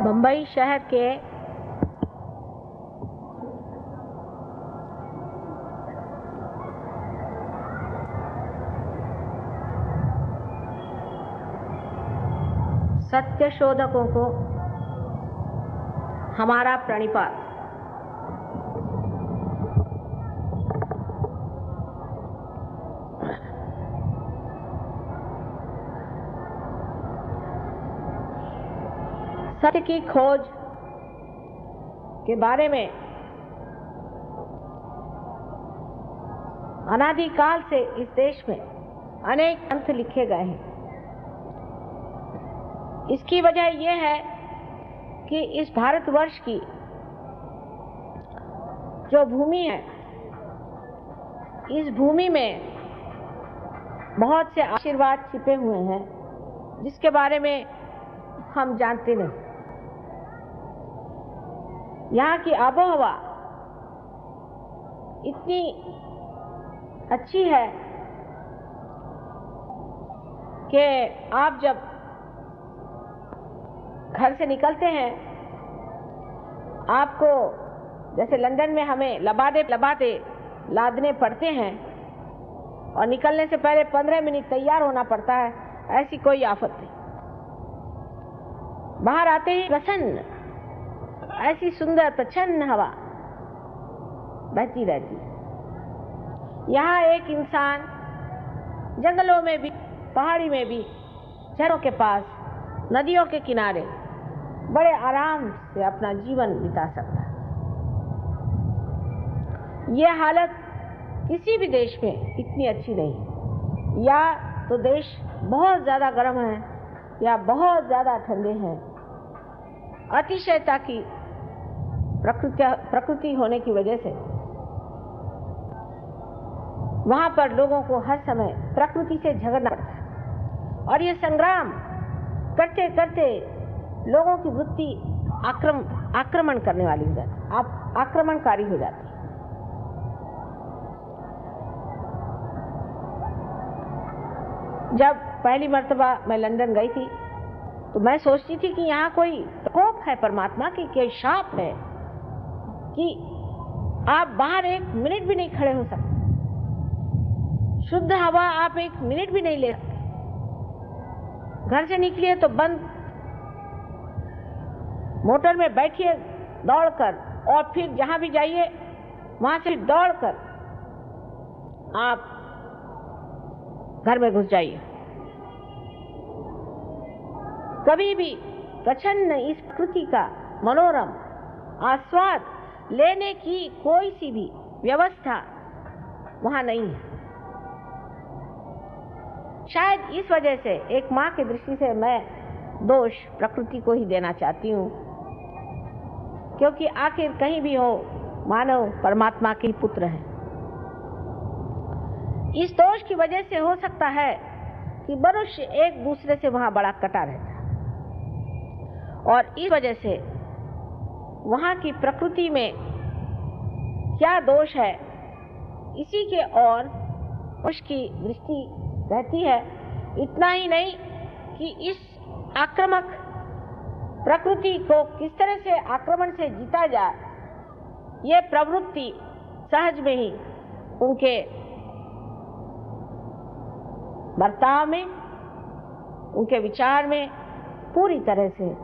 बम्बई शहर के सत्य शोधकों को हमारा प्रणिपात। सत्य की खोज के बारे में अनादिकाल से इस देश में अनेक ग्रंथ लिखे गए हैं। इसकी वजह यह है कि इस भारतवर्ष की जो भूमि है, इस भूमि में बहुत से आशीर्वाद छिपे हुए हैं जिसके बारे में हम जानते नहीं। यहाँ की आबोहवा इतनी अच्छी है कि आप जब घर से निकलते हैं, आपको जैसे लंदन में हमें लबादे लादने पड़ते हैं और निकलने से पहले 15 मिनट तैयार होना पड़ता है, ऐसी कोई आफत नहीं। बाहर आते ही प्रसन्न, ऐसी सुंदर प्रच्छन्न हवा बहती रहती। यहाँ एक इंसान जंगलों में भी, पहाड़ी में भी, झरनों के पास, नदियों के किनारे बड़े आराम से अपना जीवन बिता सकता है। यह हालत किसी भी देश में इतनी अच्छी नहीं। या तो देश बहुत ज्यादा गर्म है या बहुत ज्यादा ठंडे हैं। अतिशयता की प्रकृति होने की वजह से वहां पर लोगों को हर समय प्रकृति से झगड़ना पड़ता है और ये संग्राम करते करते लोगों की वृत्ति आक्रमण करने वाली हो जाती, आक्रमणकारी हो जाती है। जब पहली मर्तबा मैं लंदन गई थी तो मैं सोचती थी कि यहाँ कोई प्रकोप है परमात्मा की, कोई शाप है कि आप बाहर एक मिनट भी नहीं खड़े हो सकते, शुद्ध हवा आप एक मिनट भी नहीं ले सकते। घर से निकलिए तो बंद, मोटर में बैठिए दौड़कर, और फिर जहां भी जाइए वहां से दौड़कर आप घर में घुस जाइए। कभी भी प्रच्छन्न इस प्रकृति का मनोरम आस्वाद लेने की कोई सी भी व्यवस्था वहां नहीं है। शायद इस वजह से एक मां की दृष्टि से मैं दोष प्रकृति को ही देना चाहती हूँ, क्योंकि आखिर कहीं भी हो मानव परमात्मा के पुत्र है। इस दोष की वजह से हो सकता है कि मनुष्य एक दूसरे से वहां बड़ा कटा रहता है और इस वजह से वहां की प्रकृति में क्या दोष है, इसी के और उसकी दृष्टि रहती है। इतना ही नहीं कि इस आक्रामक प्रकृति को किस तरह से आक्रमण से जीता जाए, ये प्रवृत्ति सहज में ही उनके बर्ताव में, उनके विचार में पूरी तरह से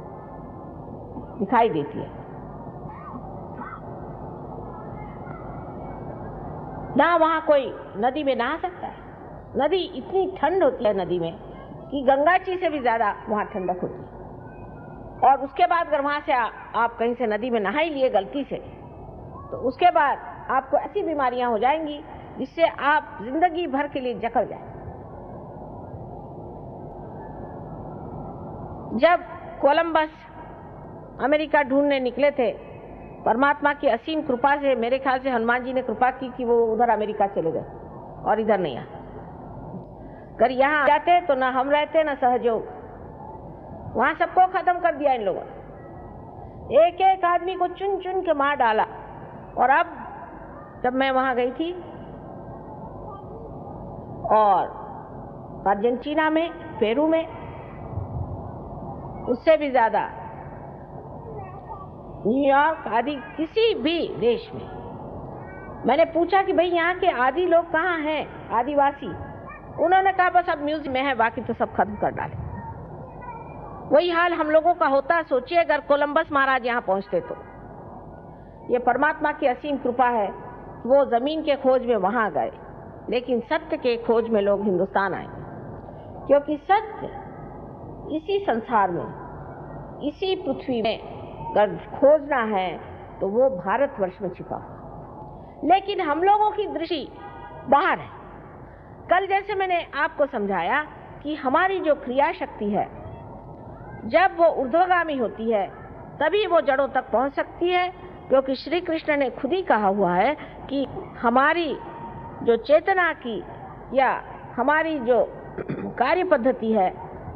दिखाई देती है। ना वहां कोई नदी में नहा सकता है। नदी इतनी ठंड होती है नदी में कि गंगा जी से भी ज्यादा वहां ठंडक होती है। और उसके बाद अगर वहां से आप कहीं से नदी में नहा ही लिए गलती से, तो उसके बाद आपको ऐसी बीमारियां हो जाएंगी जिससे आप जिंदगी भर के लिए जकड़ जाए। जब कोलंबस अमेरिका ढूंढने निकले थे, परमात्मा की असीम कृपा से, मेरे ख्याल से हनुमान जी ने कृपा की कि वो उधर अमेरिका चले गए और इधर नहीं आए। अगर यहाँ जाते तो ना हम रहते ना सहयोग, वहां सबको खत्म कर दिया इन लोगों ने, एक एक आदमी को चुन चुन के मार डाला। और अब जब मैं वहां गई थी और अर्जेंटीना में, पेरू में, उससे भी ज्यादा न्यूयॉर्क आदि किसी भी देश में मैंने पूछा कि भाई यहाँ के आदि लोग कहाँ हैं, आदिवासी? उन्होंने कहा बस अब म्यूजियम में है, बाकी तो सब खत्म कर डाले। वही हाल हम लोगों का होता। सोचिए अगर कोलंबस महाराज यहाँ पहुंचते तो। ये परमात्मा की असीम कृपा है, वो जमीन के खोज में वहां गए, लेकिन सत्य के खोज में लोग हिंदुस्तान आए, क्योंकि सत्य इसी संसार में, इसी पृथ्वी में अगर खोजना है तो वो भारतवर्ष में छिपा हुआ। लेकिन हम लोगों की दृष्टि बाहर है। कल जैसे मैंने आपको समझाया कि हमारी जो क्रिया शक्ति है, जब वो ऊर्ध्वगामी होती है तभी वो जड़ों तक पहुंच सकती है, क्योंकि श्री कृष्ण ने खुद ही कहा हुआ है कि हमारी जो चेतना की या हमारी जो कार्य पद्धति है,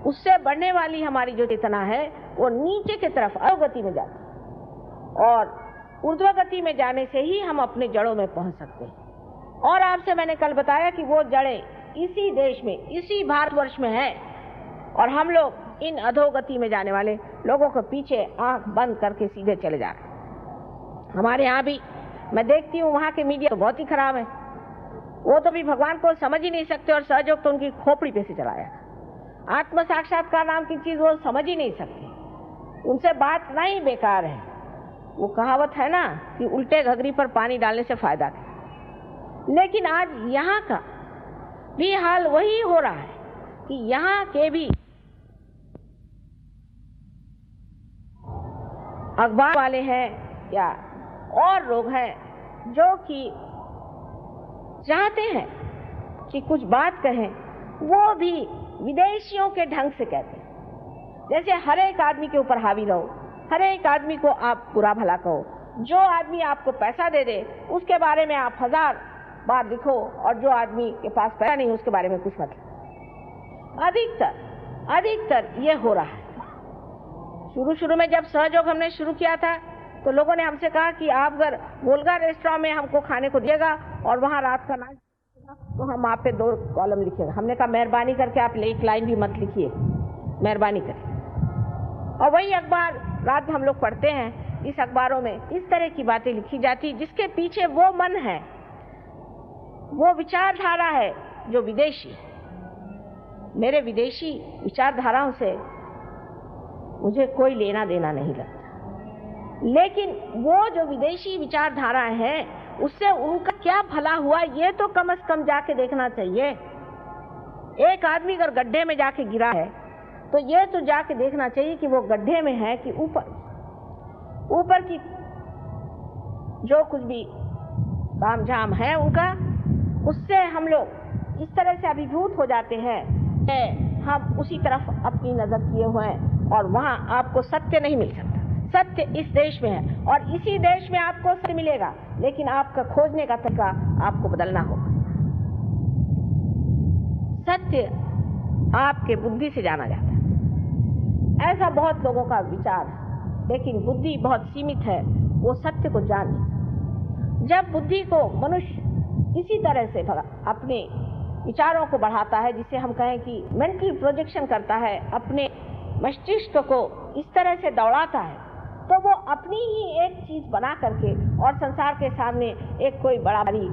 उससे बढ़ने वाली हमारी जो चेतना है वो नीचे की तरफ अधोगति में जाती है, और ऊर्ध्वगति में जाने से ही हम अपने जड़ों में पहुंच सकते हैं। और आपसे मैंने कल बताया कि वो जड़ें इसी देश में, इसी भारतवर्ष में है, और हम लोग इन अधोगति में जाने वाले लोगों के पीछे आंख बंद करके सीधे चले जा रहे हैं। हमारे यहाँ भी मैं देखती हूँ वहाँ के मीडिया तो बहुत ही खराब है। वो तो भी भगवान को समझ ही नहीं सकते, और सहयोग तो उनकी खोपड़ी पे से चलाया। आत्म साक्षात्कार नाम की चीज वो समझ ही नहीं सकती, उनसे बात नहीं, बेकार है। वो कहावत है ना कि उल्टे घघरी पर पानी डालने से फायदा नहीं। लेकिन आज यहाँ का भी हाल वही हो रहा है कि यहाँ के भी अखबार वाले हैं या और लोग हैं जो कि चाहते हैं कि कुछ बात कहें, वो भी विदेशियों के ढंग से कहते हैं। जैसे हर एक आदमी के ऊपर हावी रहो, हर एक आदमी को आप बुरा भला कहो, जो आदमी आपको पैसा दे दे उसके बारे में आप 1000 बार लिखो, और जो आदमी के पास पैसा नहीं उसके बारे में कुछ मत लिखो। अधिकतर ये हो रहा है। शुरू में जब सहयोग हमने शुरू किया था तो लोगों ने हमसे कहा कि आप अगर वोल्गा रेस्टोरेंट में हमको खाने को दिएगा और वहाँ रात का नाच तो हम आप पे 2 कॉलम लिखेंगे। हमने कहा मेहरबानी करके आप एक लाइन भी मत लिखिए, मेहरबानी करके। और वही अखबार रात हम लोग पढ़ते हैं, इस अखबारों में इस तरह की बातें लिखी जाती जिसके पीछे वो मन है, वो विचारधारा है जो विदेशी है। मेरे विदेशी विचारधाराओं से मुझे कोई लेना देना नहीं लगता, लेकिन वो जो विदेशी विचारधारा है उससे उनका क्या भला हुआ ये तो कम से कम जाके देखना चाहिए। एक आदमी अगर गड्ढे में जाके गिरा है तो ये तो जाके देखना चाहिए कि वो गड्ढे में है कि ऊपर की जो कुछ भी तामझाम है उनका, उससे हम लोग इस तरह से अभिभूत हो जाते हैं कि हम उसी तरफ अपनी नजर किए हुए हैं, और वहां आपको सत्य नहीं मिल सकता। सत्य इस देश में है और इसी देश में आपको सत्य मिलेगा, लेकिन आपका खोजने का तरीका आपको बदलना होगा। सत्य आपके बुद्धि से जाना जाता है, ऐसा बहुत लोगों का विचार है, लेकिन बुद्धि बहुत सीमित है, वो सत्य को जान नहीं सकती। जब बुद्धि को मनुष्य इसी तरह से अपने विचारों को बढ़ाता है, जिसे हम कहें कि मेंटल प्रोजेक्शन करता है, अपने मस्तिष्क को इस तरह से दौड़ाता है, तो वो अपनी ही एक चीज बना करके और संसार के सामने एक कोई बड़ा बड़ी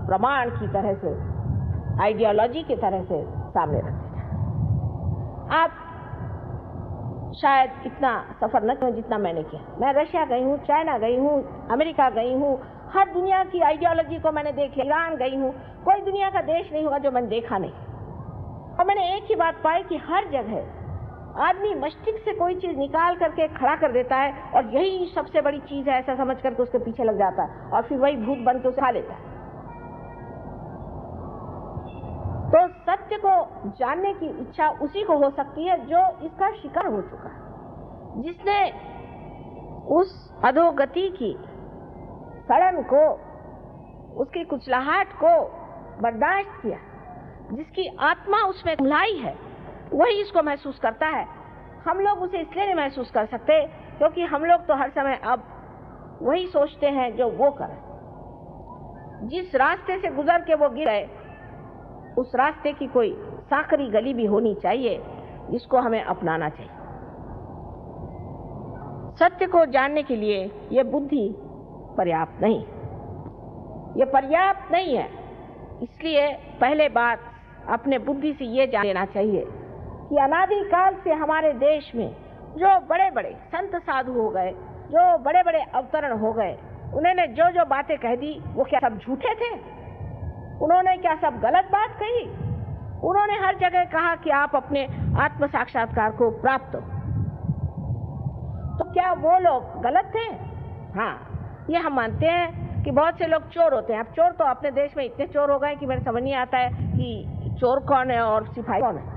प्रमाण की तरह से, आइडियोलॉजी की तरह से सामने रखते हैं। आप शायद इतना सफर न करें जितना मैंने किया। मैं रशिया गई हूँ, चाइना गई हूँ, अमेरिका गई हूँ, हर दुनिया की आइडियोलॉजी को मैंने देख लिया। ईरान गई हूँ, कोई दुनिया का देश नहीं होगा जो मैंने देखा नहीं। और मैंने एक ही बात पाई कि हर जगह आदमी मस्तिष्क से कोई चीज निकाल करके खड़ा कर देता है और यही सबसे बड़ी चीज है ऐसा समझ करके उसके पीछे लग जाता है, और फिर वही भूत बन के उसे खा लेता है। तो सत्य को जानने की इच्छा उसी को हो सकती है जो इसका शिकार हो चुका है, जिसने उस अधोगति की सड़न को, उसकी कुचलाहट को बर्दाश्त किया, जिसकी आत्मा उसमें कुम्हलाई है, वही इसको महसूस करता है। हम लोग उसे इसलिए नहीं महसूस कर सकते क्योंकि हम लोग तो हर समय अब वही सोचते हैं जो वो करे। जिस रास्ते से गुजर के वो गिर गए, उस रास्ते की कोई सांकरी गली भी होनी चाहिए जिसको हमें अपनाना चाहिए। सत्य को जानने के लिए ये बुद्धि पर्याप्त नहीं, ये पर्याप्त नहीं है। इसलिए पहले बात अपने बुद्धि से ये जान लेना चाहिए कि अनादिकाल से हमारे देश में जो बड़े बड़े संत साधु हो गए, जो बड़े बड़े अवतरण हो गए, उन्होंने जो जो बातें कह दी वो क्या सब झूठे थे? उन्होंने क्या सब गलत बात कही? उन्होंने हर जगह कहा कि आप अपने आत्म साक्षात्कार को प्राप्त हो। तो क्या वो लोग गलत थे? हाँ, ये हम मानते हैं कि बहुत से लोग चोर होते हैं। अब चोर तो अपने देश में इतने चोर हो गए कि मेरे समझ नहीं आता है कि चोर कौन है और सिपाही कौन है।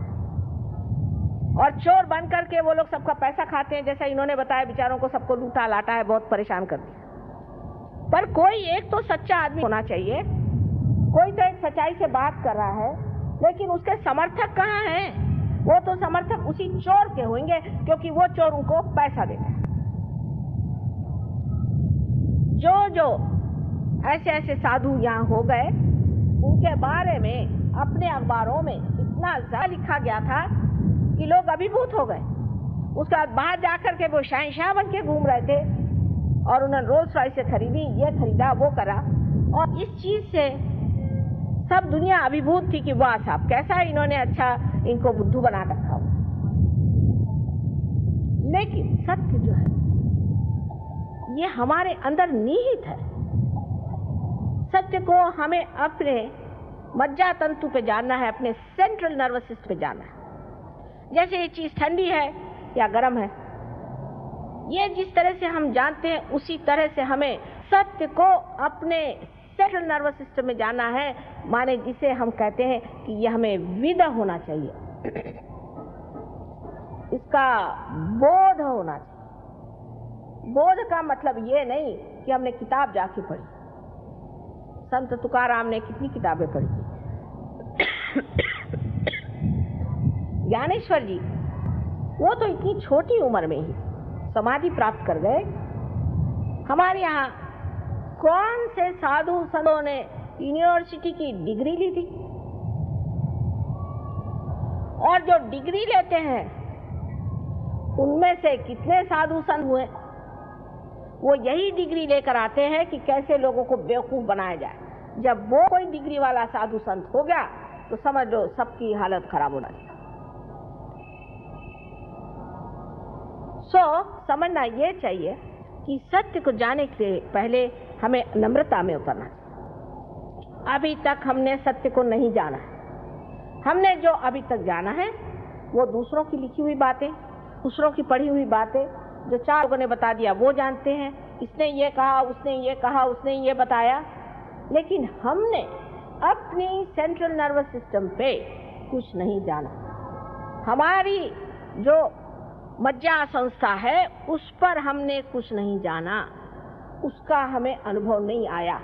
और चोर बन करके वो लोग सबका पैसा खाते हैं, जैसा इन्होंने बताया, बेचारों को सबको लूटा लाटा है, बहुत परेशान कर दिया। पर कोई एक तो सच्चा आदमी होना चाहिए, कोई तो एक सच्चाई से बात कर रहा है, लेकिन उसके समर्थक कहाँ हैं? वो तो समर्थक उसी चोर के होंगे, क्योंकि वो चोर उनको पैसा देता है। जो ऐसे ऐसे साधु यहाँ हो गए, उनके बारे में अपने अखबारों में इतना ज्यादा लिखा गया था कि लोग अभिभूत हो गए। उसके बाद बाहर जाकर के वो शहंशाह बन के घूम रहे थे और उन्होंने रोल्स रॉयस से खरीदी, ये खरीदा, वो करा, और इस चीज से सब दुनिया अभिभूत थी कि वाह साहब कैसा इन्होंने अच्छा इनको बुद्धू बना रखा हो। लेकिन सत्य जो है ये हमारे अंदर निहित है। सत्य को हमें अपने मज्जा तंतु पे जानना है, अपने सेंट्रल नर्वस सिस्टम पे जानना है। जैसे ये चीज ठंडी है या गर्म है, ये जिस तरह से हम जानते हैं उसी तरह से हमें सत्य को अपने सेंट्रल नर्वस सिस्टम में जाना है। माने जिसे हम कहते हैं कि यह हमें विद होना चाहिए, इसका बोध होना चाहिए। बोध का मतलब ये नहीं कि हमने किताब जाके पढ़ी। संत तुकाराम ने कितनी किताबें पढ़ी? ज्ञानेश्वर जी वो तो इतनी छोटी उम्र में ही समाधि प्राप्त कर गए। हमारे यहाँ कौन से साधु संतों ने यूनिवर्सिटी की डिग्री ली थी? और जो डिग्री लेते हैं उनमें से कितने साधु संत हुए? वो यही डिग्री लेकर आते हैं कि कैसे लोगों को बेवकूफ बनाया जाए। जब वो कोई डिग्री वाला साधु संत हो गया तो समझ लो सबकी हालत खराब होना चाहिए। समझना ये चाहिए कि सत्य को जानने के पहले हमें नम्रता में उतरना चाहिए। अभी तक हमने सत्य को नहीं जाना है। हमने जो अभी तक जाना है वो दूसरों की लिखी हुई बातें, दूसरों की पढ़ी हुई बातें, जो चार लोगों ने बता दिया वो जानते हैं। इसने ये कहा, उसने ये कहा, उसने ये बताया, लेकिन हमने अपनी सेंट्रल नर्वस सिस्टम पे कुछ नहीं जाना। हमारी जो मज्जा संस्था है उस पर हमने कुछ नहीं जाना, उसका हमें अनुभव नहीं आया।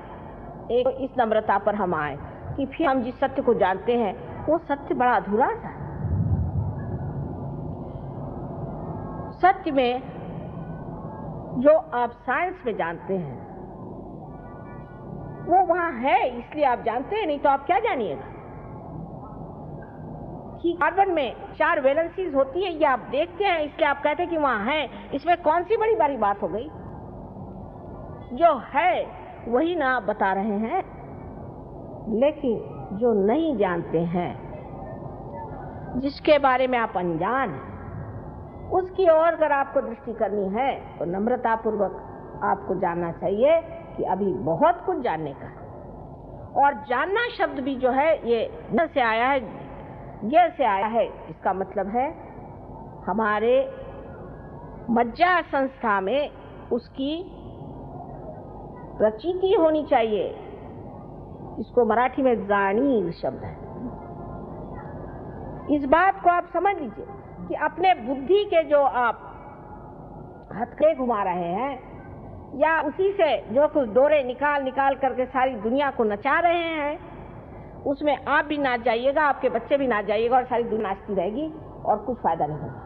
एक इस नम्रता पर हम आए कि फिर हम जिस सत्य को जानते हैं वो सत्य बड़ा अधूरा सा है। सत्य में जो आप साइंस में जानते हैं वो वहां है, इसलिए आप जानते हैं, नहीं तो आप क्या जानिएगा। कि कार्बन में 4 वैलेंसीज होती है, ये आप देखते हैं, इसलिए आप कहते हैं कि वहां है। इसमें कौन सी बड़ी बड़ी बात हो गई? जो है वही ना बता रहे हैं। लेकिन जो नहीं जानते हैं, जिसके बारे में आप अनजान हैं, उसकी ओर अगर आपको दृष्टि करनी है तो नम्रता पूर्वक आपको जानना चाहिए कि अभी बहुत कुछ जानने का है। और जानना शब्द भी जो है ये न से आया है, ये से आया है। इसका मतलब है हमारे मज्जा संस्था में उसकी प्रचिति होनी चाहिए। इसको मराठी में जाणीव शब्द है। इस बात को आप समझ लीजिए कि अपने बुद्धि के जो आप हथकड़े घुमा रहे हैं या उसी से जो कुछ डोरे निकाल निकाल करके सारी दुनिया को नचा रहे हैं, उसमें आप भी नाच जाइएगा, आपके बच्चे भी नाच जाइएगा और सारी दुनिया नाचती रहेगी और कुछ फायदा नहीं होगा।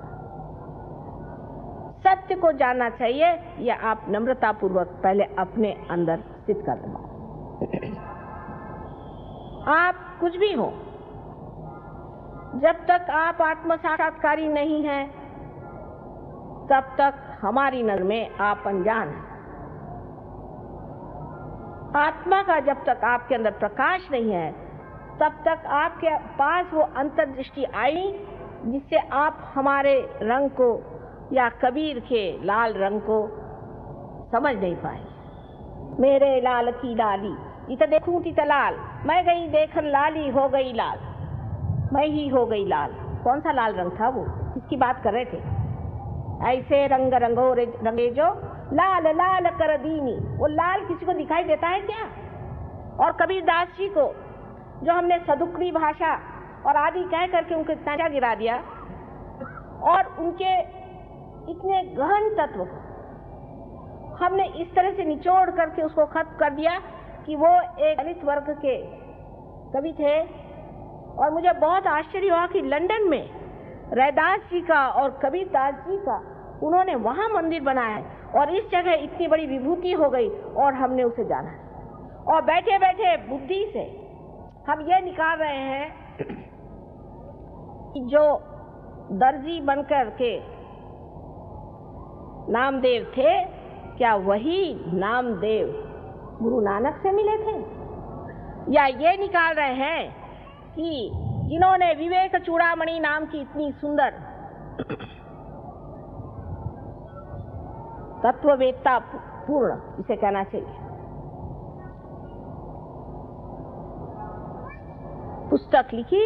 सत्य को जानना चाहिए, या आप नम्रता पूर्वक पहले अपने अंदर स्थित कर लें। आप कुछ भी हो, जब तक आप आत्म साक्षात्कारी नहीं हैं तब तक हमारी नजर में आप अनजान हैं। आत्मा का जब तक आपके अंदर प्रकाश नहीं है, तब तक आपके पास वो अंतर्दृष्टि आई जिससे आप हमारे रंग को या कबीर के लाल रंग को समझ नहीं पाए। मेरे लाल की लाली इत देखूं तित लाल, मैं गई देखन लाली हो गई लाल, मैं ही हो गई लाल। कौन सा लाल रंग था वो, किसकी बात कर रहे थे? ऐसे रंग रंगो रंगे जो लाल लाल कर दीनी। वो लाल किसी को दिखाई देता है क्या? और कबीर दास जी को जो हमने सदुक्री भाषा और आदि कह करके उनको इतना गिरा दिया, और उनके इतने गहन तत्व हमने इस तरह से निचोड़ करके उसको खत्म कर दिया कि वो एक दलित वर्ग के कवि थे। और मुझे बहुत आश्चर्य हुआ कि लंदन में रैदास जी का और कबीर दास जी का उन्होंने वहां मंदिर बनाया है, और इस जगह इतनी बड़ी विभूति हो गई और हमने उसे जाना है। और बैठे बैठे बुद्धि से हम ये निकाल रहे हैं कि जो दर्जी बनकर के नामदेव थे, क्या वही नामदेव गुरु नानक से मिले थे? या ये निकाल रहे हैं कि जिन्होंने विवेक चूड़ामणि नाम की इतनी सुंदर तत्ववेत्ता पूर्ण, इसे कहना चाहिए, पुस्तक लिखी,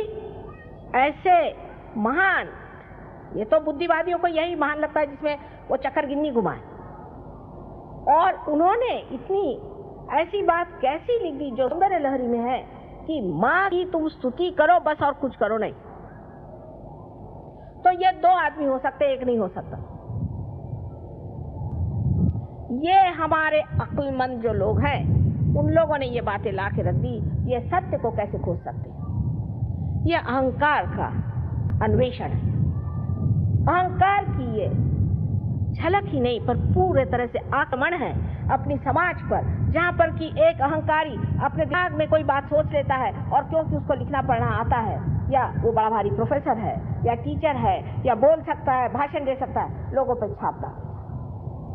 ऐसे महान, ये तो बुद्धिवादियों को यही महान लगता है जिसमें वो चक्कर गिन्नी घुमाए, और उन्होंने इतनी ऐसी बात कैसी लिख दी जो सौंदर्य लहरी में है कि माँ की तुम स्तुति करो बस, और कुछ करो नहीं। तो ये दो आदमी हो सकते, एक नहीं हो सकता। ये हमारे अक्लमंद जो लोग हैं, उन लोगों ने ये बातें ला के रख दी। ये सत्य को कैसे खोज सकते हैं? ये अहंकार का अन्वेषण है। अहंकार की ये झलक ही नहीं पर पूरे तरह से आक्रमण है अपनी समाज पर, जहाँ पर कि एक अहंकारी अपने दिमाग में कोई बात सोच लेता है, और क्योंकि उसको लिखना पढ़ना आता है, या वो बड़ा भारी प्रोफेसर है या टीचर है या बोल सकता है, भाषण दे सकता है, लोगों पर छाप डालता है।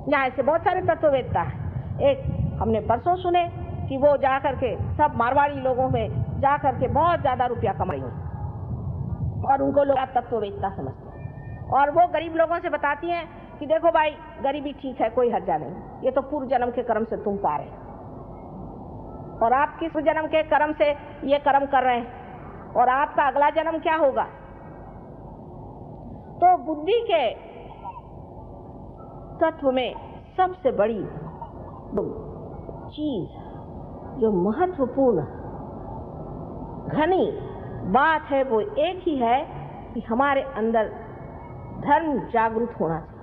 यहाँ ऐसे बहुत सारे तत्ववेत्ता हैं। एक हमने परसों सुने कि वो जा करके सब मारवाड़ी लोगों में जा करके बहुत ज्यादा रुपया कमाई, और उनको लोग तत्ववेत्ता समझते हैं। और वो गरीब लोगों से बताती हैं कि देखो भाई, गरीबी ठीक है, कोई हर्जा नहीं, ये तो पूर्व जन्म के कर्म से तुम पा रहे हो, और आप किस जन्म के कर्म से ये कर्म कर रहे हैं, और आपका अगला जन्म क्या होगा। तो बुद्धि के तत्व में सबसे बड़ी चीज जो महत्वपूर्ण घनी बात है वो एक ही है कि हमारे अंदर धर्म जागृत होना चाहिए।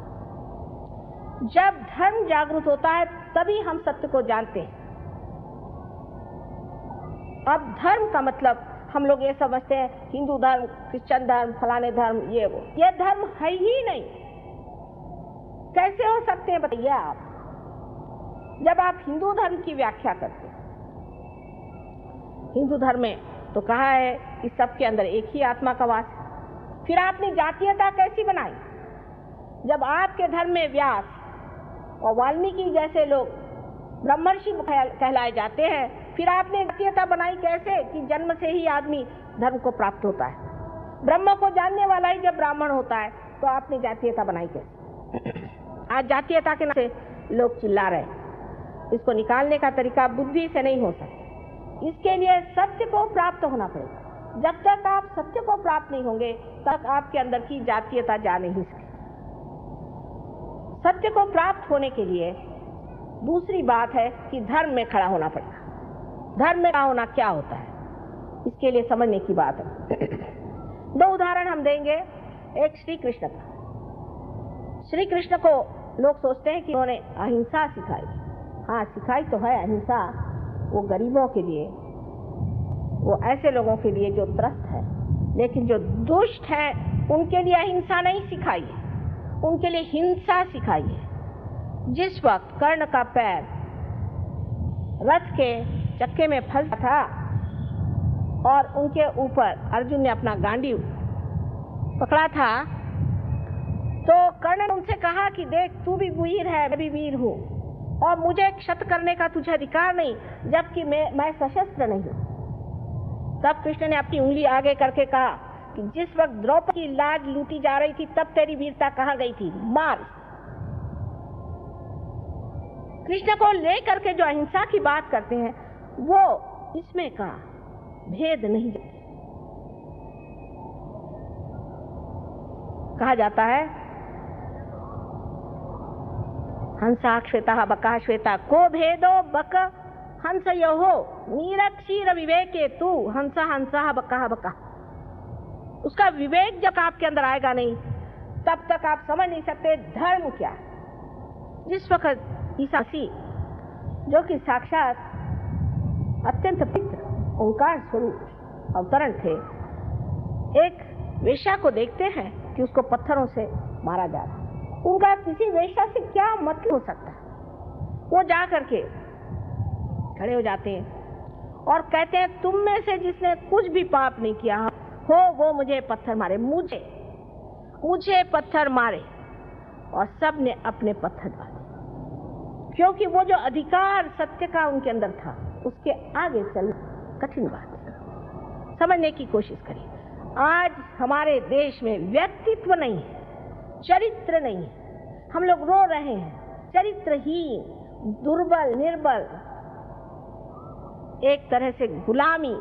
जब धर्म जागृत होता है तभी हम सत्य को जानते हैं। अब धर्म का मतलब हम लोग ये समझते हैं हिंदू धर्म, क्रिश्चियन धर्म, फलाने धर्म, ये धर्म है ही नहीं। कैसे हो सकते हैं बताइए आप? जब आप हिंदू धर्म की व्याख्या करते हैं, हिंदू धर्म में तो कहा है कि सबके अंदर एक ही आत्मा का वास है। फिर आपने जातीयता कैसी बनाई? जब आपके धर्म में व्यास और वाल्मीकि जैसे लोग ब्रह्मर्षि कहलाए जाते हैं, फिर आपने जातीयता बनाई कैसे कि जन्म से ही आदमी धर्म को प्राप्त होता है। ब्रह्म को जानने वाला ही जब ब्राह्मण होता है, तो आपने जातीयता बनाई कैसे? आज जातीयता के नाम से लोग चिल्ला रहे हैं। इसको निकालने का तरीका बुद्धि से नहीं हो सकता। इसके लिए सत्य को प्राप्त होना पड़ेगा। जब तक आप सत्य को प्राप्त नहीं होंगे, तब आपके अंदर की जातीयता जा नहीं सकती। सत्य को प्राप्त होने के लिए दूसरी बात है कि धर्म में खड़ा होना पड़ेगा। धर्म में खड़ा होना क्या होता है, इसके लिए समझने की बात है। दो उदाहरण हम देंगे। एक श्री कृष्ण का। श्री कृष्ण को लोग सोचते हैं कि उन्होंने अहिंसा सिखाई। हाँ, सिखाई तो है अहिंसा, वो गरीबों के लिए, वो ऐसे लोगों के लिए जो त्रस्त है। लेकिन जो दुष्ट है उनके लिए अहिंसा नहीं सिखाई है, उनके लिए हिंसा सिखाई है। जिस वक्त कर्ण का पैर रथ के चक्के में फंसा था और उनके ऊपर अर्जुन ने अपना गांडी पकड़ा था, तो कर्ण कर्ण ने उनसे कहा कि देख, तू भी वीर है, मैं भी वीर हूँ, और मुझे क्षत करने का तुझे अधिकार नहीं, जबकि मैं सशस्त्र नहीं हूँ। तब कृष्ण ने अपनी उंगली आगे करके कहा कि जिस वक्त द्रौपदी की लाज लूटी जा रही थी, तब तेरी वीरता कहाँ गई थी? मार। कृष्ण को लेकर के जो अहिंसा की बात करते हैं, वो इसमें का भेद नहीं जानते। कहा जाता है हंसा श्वेता बका श्वेता को भेदो बक हंस यो नीरक्षीर विवेके तू हंसा हंसा बका बका। उसका विवेक जब आपके अंदर आएगा नहीं, तब तक आप समझ नहीं सकते धर्म क्या है। जिस वक्त ईसा मसीह जो कि साक्षात अत्यंत पवित्र ओंकार स्वरूप अवतरण थे, एक वेश्या को देखते हैं कि उसको पत्थरों से मारा जा रहा है। उनका किसी वेश्या से क्या मतलब हो सकता है? वो जा करके खड़े हो जाते हैं और कहते हैं, तुम में से जिसने कुछ भी पाप नहीं किया हो वो मुझे पत्थर मारे। मुझे पत्थर मारे। और सब ने अपने पत्थर डाले, क्योंकि वो जो अधिकार सत्य का उनके अंदर था, उसके आगे चलना कठिन बात है। समझने की कोशिश करिए। आज हमारे देश में व्यक्तित्व नहीं है, चरित्र नहीं है। हम लोग रो रहे हैं, चरित्रहीन, दुर्बल, निर्बल, एक तरह से गुलामी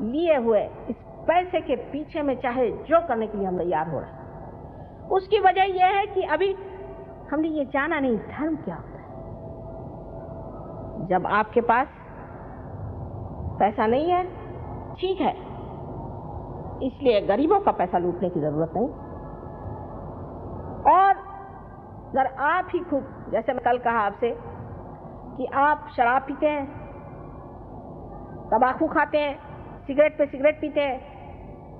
लिए हुए इस पैसे के पीछे में चाहे जो करने के लिए हम तैयार हो रहे हैं। उसकी वजह यह है कि अभी हमने ये जाना नहीं धर्म क्या होता है। जब आपके पास पैसा नहीं है, ठीक है, इसलिए गरीबों का पैसा लूटने की जरूरत नहीं। और अगर आप ही खुद, जैसे मैं कल कहा आपसे कि आप शराब पीते हैं, तंबाकू खाते हैं, सिगरेट पे सिगरेट पीते हैं,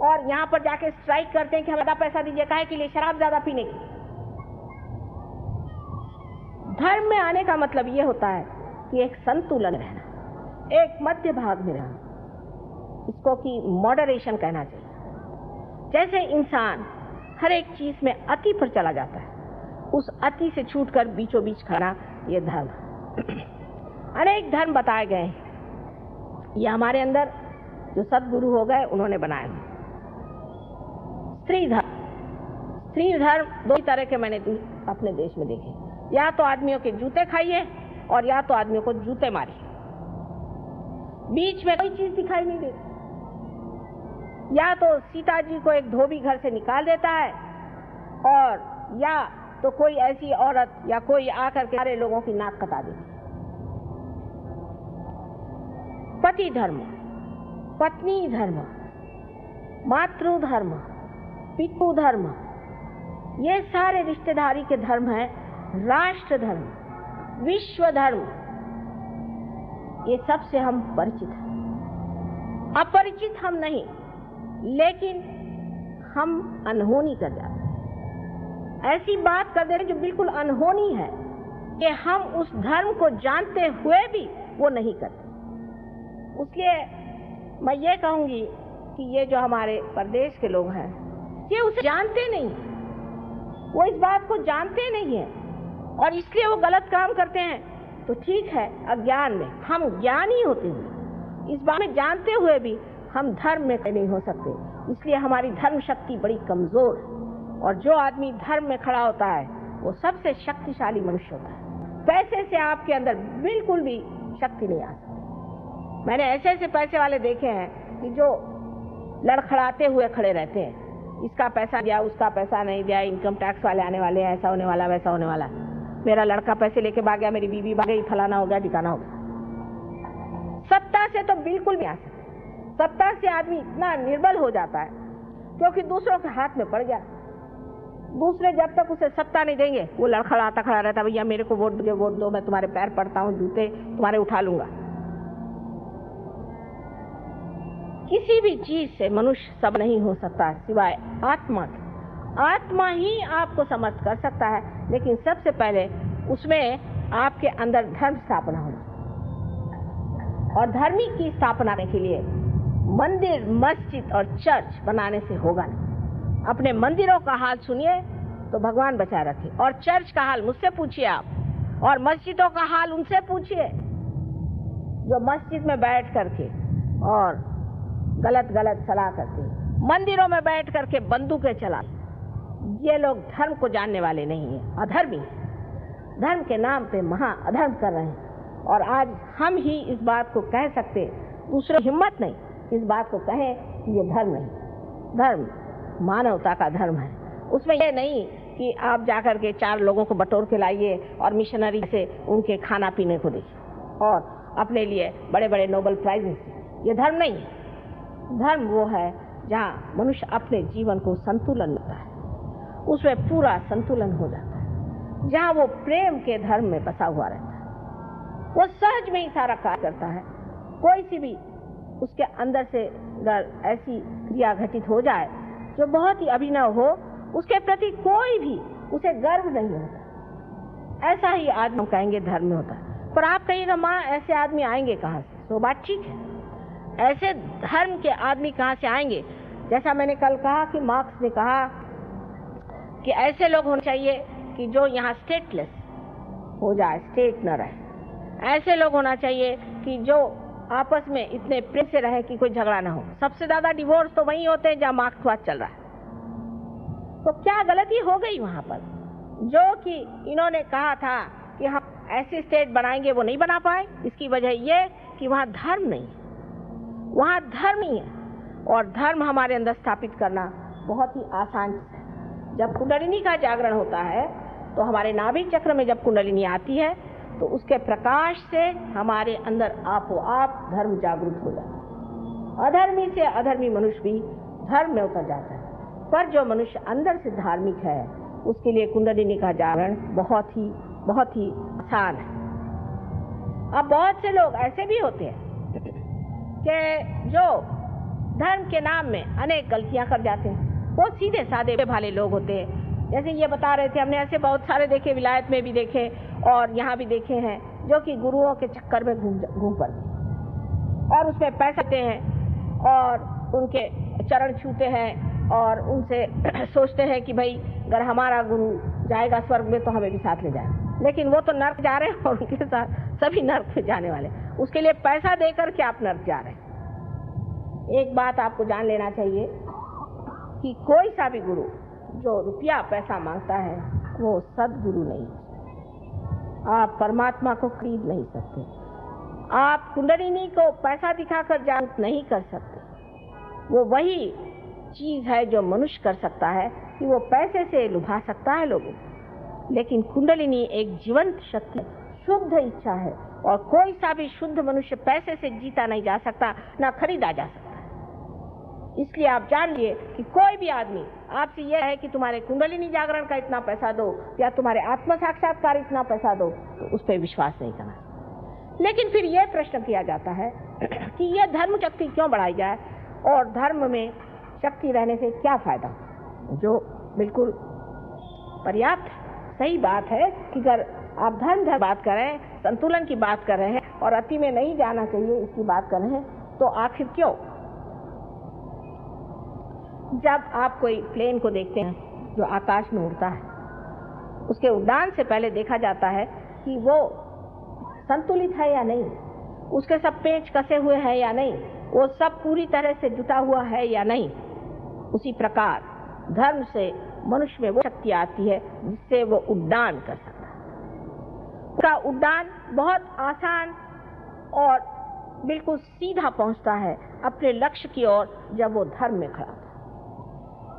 और यहाँ पर जाके स्ट्राइक करते हैं कि हमें ज्यादा पैसा दीजिए, काहे के लिए? शराब ज्यादा पीने की। धर्म में आने का मतलब ये होता है कि एक संतुलन रहना, एक मध्य भाग में रहना, इसको कि मॉडरेशन कहना चाहिए। जैसे इंसान हर एक चीज में अति पर चला जाता है, उस अति से छूटकर बीचों बीच खाना, ये धर्म। अनेक धर्म बताए गए हैं, ये हमारे अंदर जो सदगुरु हो गए उन्होंने बनाए हैं। स्त्री धर्म दो ही तरह के मैंने अपने देश में देखे, या तो आदमियों के जूते खाइए और या तो आदमियों को जूते मारिए। बीच में कोई चीज दिखाई नहीं देती। या तो सीता जी को एक धोबी घर से निकाल देता है, और या तो कोई ऐसी औरत या कोई आकर के सारे लोगों की नाक कटा देती। पति धर्म, पत्नी धर्म, मातृ धर्म, पितृ धर्म, ये सारे रिश्तेदारी के धर्म हैं। राष्ट्र धर्म, विश्व धर्म, ये सब से हम परिचित हैं। अपरिचित हम नहीं, लेकिन हम अनहोनी कर जाते हैं। ऐसी बात कर दे रहे जो बिल्कुल अनहोनी है, कि हम उस धर्म को जानते हुए भी वो नहीं करते। इसलिए मैं ये कहूंगी कि ये जो हमारे प्रदेश के लोग हैं, ये उसे जानते नहीं, वो इस बात को जानते नहीं है, और इसलिए वो गलत काम करते हैं। तो ठीक है, अज्ञान में हम ज्ञानी होते हुए, इस बात में जानते हुए भी हम धर्म में नहीं हो सकते। इसलिए हमारी धर्म शक्ति बड़ी कमजोर है, और जो आदमी धर्म में खड़ा होता है वो सबसे शक्तिशाली मनुष्य होता है। पैसे से आपके अंदर बिल्कुल भी शक्ति नहीं आ सकती। मैंने ऐसे ऐसे पैसे वाले देखे हैं कि जो लड़खड़ाते हुए खड़े रहते हैं, इसका पैसा दिया, उसका पैसा नहीं दिया, इनकम टैक्स वाले आने वाले हैं, ऐसा होने वाला, वैसा होने वाला, मेरा लड़का पैसे लेके भाग गया, मेरी बीवी भाग गई, फलाना हो गया, ठिकाना हो गया। सत्ता से तो बिल्कुल नहीं आ सकते। सत्ता से आदमी इतना निर्बल हो जाता है क्योंकि दूसरों के हाथ में पड़ गया। दूसरे जब तक उसे सत्ता नहीं देंगे, वो लड़खड़ाता खड़ा रहता, भैया मेरे को वोट दो, मैं तुम्हारे पैर पड़ता हूँ, जूते तुम्हारे उठा लूंगा। किसी भी चीज से मनुष्य सब नहीं हो सकता सिवाय आत्मा के। आत्मा ही आपको समर्थ कर सकता है, लेकिन सबसे पहले उसमें आपके अंदर धर्म स्थापना होना, और धर्मी की स्थापना करने के लिए मंदिर, मस्जिद और चर्च बनाने से होगा नहीं। अपने मंदिरों का हाल सुनिए, तो भगवान बचा रखे। और चर्च का हाल मुझसे पूछिए आप, और मस्जिदों का हाल उनसे पूछिए जो मस्जिद में बैठ करके और गलत गलत सलाह करते, मंदिरों में बैठ करके बंदूकें चला। ये लोग धर्म को जानने वाले नहीं है, अधर्मी, धर्म के नाम पे महा अधर्म कर रहे हैं। और आज हम ही इस बात को कह सकते, दूसरे हिम्मत नहीं इस बात को कहें कि ये धर्म नहीं, धर्म मानवता का धर्म है। उसमें ये नहीं कि आप जाकर के 4 लोगों को बटोर के लाइए और मिशनरी से उनके खाना पीने को दीजिए और अपने लिए बड़े बड़े नोबेल प्राइजेस, ये धर्म नहीं है। धर्म वो है जहाँ मनुष्य अपने जीवन को संतुलन मिलता है, उसमें पूरा संतुलन हो जाता है, जहाँ वो प्रेम के धर्म में बसा हुआ रहता है, वो सहज में ही सारा कार्य करता है। कोई सी भी उसके अंदर से अगर ऐसी क्रिया घटित हो जाए जो बहुत ही अभिनव हो, उसके प्रति कोई भी उसे गर्व नहीं होता, ऐसा ही आदमी हम कहेंगे धर्म में होता है। पर आप कहिएगा माँ ऐसे आदमी आएंगे कहाँ से, तो बात ठीक है, ऐसे धर्म के आदमी कहाँ से आएंगे। जैसा मैंने कल कहा कि मार्क्स ने कहा कि ऐसे लोग होने चाहिए कि जो यहाँ स्टेटलेस हो जाए, स्टेट न रहे। ऐसे लोग होना चाहिए कि जो आपस में इतने प्रेम से रहे कि कोई झगड़ा ना हो। सबसे ज्यादा डिवोर्स तो वहीं होते हैं जहाँ मार्क्सवाद चल रहा है। तो क्या गलती हो गई वहां पर, जो कि इन्होंने कहा था कि हम ऐसी स्टेट बनाएंगे, वो नहीं बना पाए। इसकी वजह ये कि वहाँ धर्म नहीं है, वहाँ धर्म ही है। और धर्म हमारे अंदर स्थापित करना बहुत ही आसान है। जब कुंडलिनी का जागरण होता है तो हमारे नाभिक चक्र में जब कुंडलिनी आती है तो उसके प्रकाश से हमारे अंदर आपो आप धर्म जागृत हो जाता है। अधर्मी से अधर्मी मनुष्य भी धर्म में उतर जाता है। पर जो मनुष्य अंदर से धार्मिक है उसके लिए कुंडलिनी का जागरण बहुत ही आसान है। अब बहुत से लोग ऐसे भी होते हैं कि जो धर्म के नाम में अनेक गलतियां कर जाते हैं। वो सीधे साधे भाले लोग होते हैं। जैसे ये बता रहे थे, हमने ऐसे बहुत सारे देखे, विलायत में भी देखे और यहाँ भी देखे हैं, जो कि गुरुओं के चक्कर में घूम पड़ते और उसमें पैसे देते हैं और उनके चरण छूते हैं और उनसे सोचते हैं कि भाई अगर हमारा गुरु जाएगा स्वर्ग में तो हमें भी साथ ले जाए। लेकिन वो तो नर्क जा रहे हैं और उनके साथ सभी नर्क में जाने वाले, उसके लिए पैसा देकर के आप नर्क जा रहे हैं। एक बात आपको जान लेना चाहिए कि कोई सा भी गुरु जो रुपया पैसा मांगता है वो सदगुरु नहीं है। आप परमात्मा को खरीद नहीं सकते, आप कुंडलिनी को पैसा दिखाकर जागृत नहीं कर सकते। वो वही चीज है जो मनुष्य कर सकता है कि वो पैसे से लुभा सकता है लोगों को। लेकिन कुंडलिनी एक जीवंत शक्ति, शुद्ध इच्छा है और कोई सा भी शुद्ध मनुष्य पैसे से जीता नहीं जा सकता, ना खरीदा जा सकता। इसलिए आप जान लिए कि कोई भी आदमी आपसे यह है कि तुम्हारे कुंडलिनी जागरण का इतना पैसा दो या तुम्हारे आत्म साक्षात्कार इतना पैसा दो, तो उस पर विश्वास नहीं करना। लेकिन फिर यह प्रश्न किया जाता है कि यह धर्म शक्ति क्यों बढ़ाई जाए और धर्म में शक्ति रहने से क्या फायदा, जो बिल्कुल पर्याप्त सही बात है कि अगर आप धर्म बात कर रहे हैं, संतुलन की बात कर रहे हैं और अति में नहीं जाना चाहिए इसकी बात कर रहे हैं, तो आखिर क्यों? जब आप कोई प्लेन को देखते हैं जो आकाश में उड़ता है, उसके उड़ान से पहले देखा जाता है कि वो संतुलित है या नहीं, उसके सब पेच कसे हुए हैं या नहीं, वो सब पूरी तरह से जुटा हुआ है या नहीं। उसी प्रकार धर्म से मनुष्य में वो शक्ति आती है जिससे वो उड्डान कर सकता है। उसका उड्डान बहुत आसान और बिल्कुल सीधा पहुंचता है अपने लक्ष्य की ओर जब वो धर्म में खड़ा है।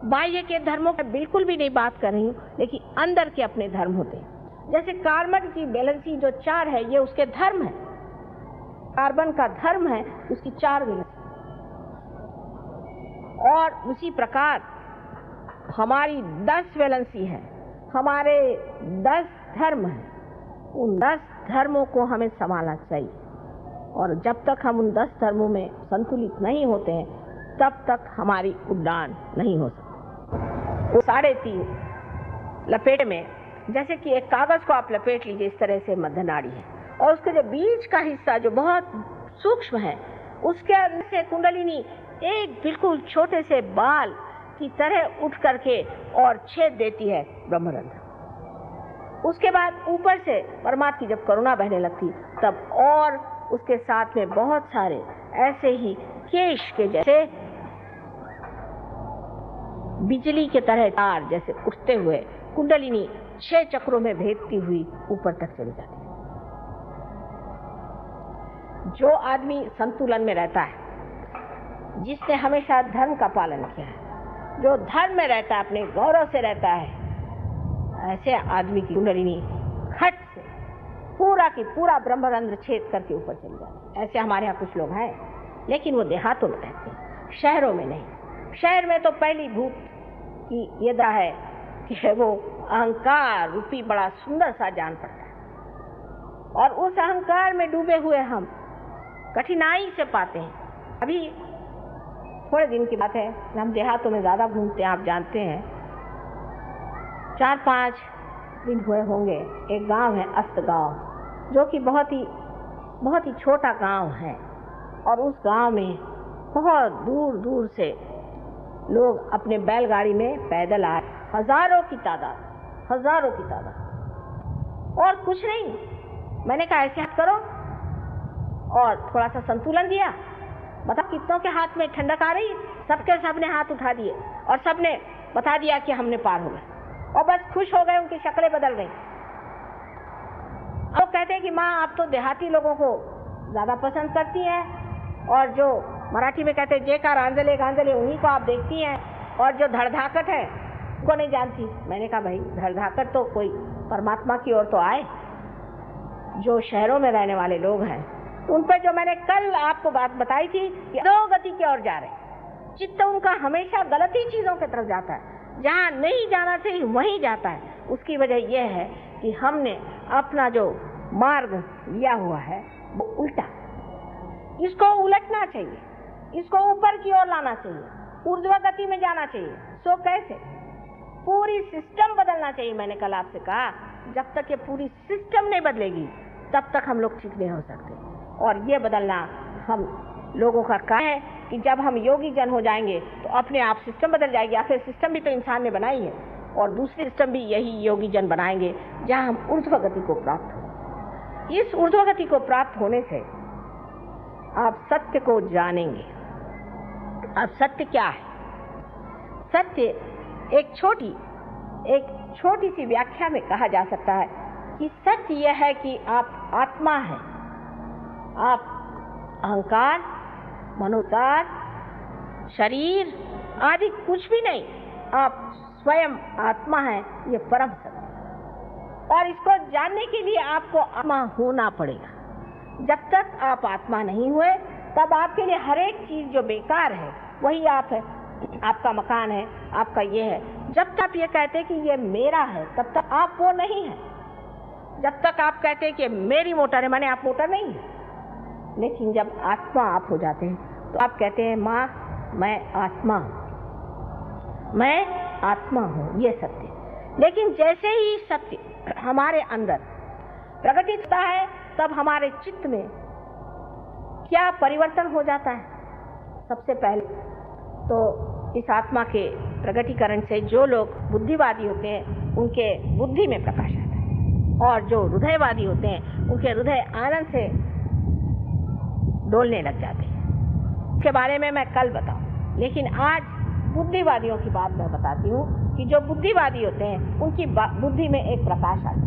बाह्य के धर्मों की बिल्कुल भी नहीं बात कर रही हूँ, लेकिन अंदर के अपने धर्म होते हैं। जैसे कार्बन की वैलेंसी जो 4 है, ये उसके धर्म है। कार्बन का धर्म है उसकी 4 वैलेंसी। और उसी प्रकार हमारी 10 वैलेंसी है, हमारे 10 धर्म हैं। उन 10 धर्मों को हमें संभालना चाहिए और जब तक हम उन 10 धर्मों में संतुलित नहीं होते हैं तब तक हमारी उड्डान नहीं हो सकती। 3.5 लपेटे में, जैसे कि एक कागज को आप लपेट लीजिए, इस तरह से मध्य नाड़ी है और उसके जो बीच का हिस्सा जो बहुत सूक्ष्म है, उसके अंदर से कुंडलिनी एक बिल्कुल छोटे से बाल की तरह उठ करके और छेद देती है ब्रह्मरंध्र। उसके बाद ऊपर से परमात्मा की जब करुणा बहने लगती तब और उसके साथ में बहुत सारे ऐसे ही केश के जैसे बिजली के तरह तार जैसे उठते हुए कुंडलिनी 6 चक्रों में भेदती हुई ऊपर तक चली जाती है। जो आदमी संतुलन में रहता है, जिसने हमेशा धर्म का पालन किया है, जो धर्म में रहता है, अपने गौरव से रहता है, ऐसे आदमी की कुंडलिनी खट से पूरा की पूरा ब्रह्मरंध्र छेद करके ऊपर चली जाती है। ऐसे हमारे यहाँ कुछ लोग हैं, लेकिन वो देहातों में रहते हैं, शहरों में नहीं। शहर में तो पहली भूत की ये दा है कि वो अहंकार रूपी बड़ा सुंदर सा जान पड़ता है और उस अहंकार में डूबे हुए हम कठिनाई से पाते हैं। अभी थोड़े दिन की बात है, हम देहातों में ज्यादा घूमते हैं, आप जानते हैं। 4-5 दिन हुए होंगे, एक गांव है अस्त गांव, जो कि बहुत ही छोटा गांव है और उस गांव में बहुत दूर दूर से लोग अपने बैलगाड़ी में पैदल आए, हजारों की तादाद और कुछ नहीं। मैंने कहा ऐसे हाथ करो और थोड़ा सा संतुलन दिया। बताओ कितनों के हाथ में ठंडक आ रही, सबने हाथ उठा दिए और सबने बता दिया कि हमने पार हो गए और बस खुश हो गए, उनकी शक्लें बदल गई। वो कहते हैं कि माँ आप तो देहाती लोगों को ज्यादा पसंद करती हैं और जो मराठी में कहते हैं जेकार आंजले गांजले उन्हीं को आप देखती हैं और जो धड़धाकट है उनको नहीं जानती। मैंने कहा भाई धड़धाकट तो कोई परमात्मा की ओर तो आए। जो शहरों में रहने वाले लोग हैं उन पर जो मैंने कल आपको बात बताई थी कि अधोगति की ओर जा रहे, चित्त उनका हमेशा गलत ही चीजों की तरफ जाता है, जहाँ नहीं जाना चाहिए वहीं जाता है। उसकी वजह यह है कि हमने अपना जो मार्ग लिया हुआ है वो उल्टा, इसको उलटना चाहिए, इसको ऊपर की ओर लाना चाहिए, ऊर्ध्व गति में जाना चाहिए। सो कैसे? पूरी सिस्टम बदलना चाहिए। मैंने कल आपसे कहा जब तक ये पूरी सिस्टम नहीं बदलेगी तब तक हम लोग ठीक नहीं हो सकते। और ये बदलना हम लोगों का काम है कि जब हम योगी जन हो जाएंगे तो अपने आप सिस्टम बदल जाएगी। आखिर सिस्टम भी तो इंसान ने बनाई है और दूसरी सिस्टम भी यही योगी जन बनाएंगे, जहां हम ऊर्ध्व गति को प्राप्त हो। इस ऊर्ध्व गति को प्राप्त होने से आप सत्य को जानेंगे। अब सत्य क्या है? सत्य एक छोटी सी व्याख्या में कहा जा सकता है कि सत्य यह है कि आप आत्मा हैं, आप अहंकार, मनोकार, शरीर आदि कुछ भी नहीं, आप स्वयं आत्मा हैं। ये परम सत्य। और इसको जानने के लिए आपको आत्मा होना पड़ेगा। जब तक आप आत्मा नहीं हुए तब आपके लिए हर एक चीज जो बेकार है वही आप है। आपका मकान है, आपका ये है, जब तक आप ये कहते हैं कि ये मेरा है तब तक आप वो नहीं है। जब तक आप कहते हैं कि मेरी मोटर है, माने आप मोटर नहीं है। लेकिन जब आत्मा आप हो जाते हैं तो आप कहते हैं माँ मैं आत्मा हूँ, ये सत्य। लेकिन जैसे ही सत्य हमारे अंदर प्रकटित होता है तब हमारे चित्त में क्या परिवर्तन हो जाता है? सबसे पहले तो इस आत्मा के प्रकटीकरण से जो लोग बुद्धिवादी होते हैं उनके बुद्धि में प्रकाश आता है और जो हृदयवादी होते हैं उनके हृदय आनंद से डोलने लग जाते हैं। इसके बारे में मैं कल बताऊं, लेकिन आज बुद्धिवादियों की बात मैं बताती हूँ कि जो बुद्धिवादी होते हैं उनकी बुद्धि में एक प्रकाश आता है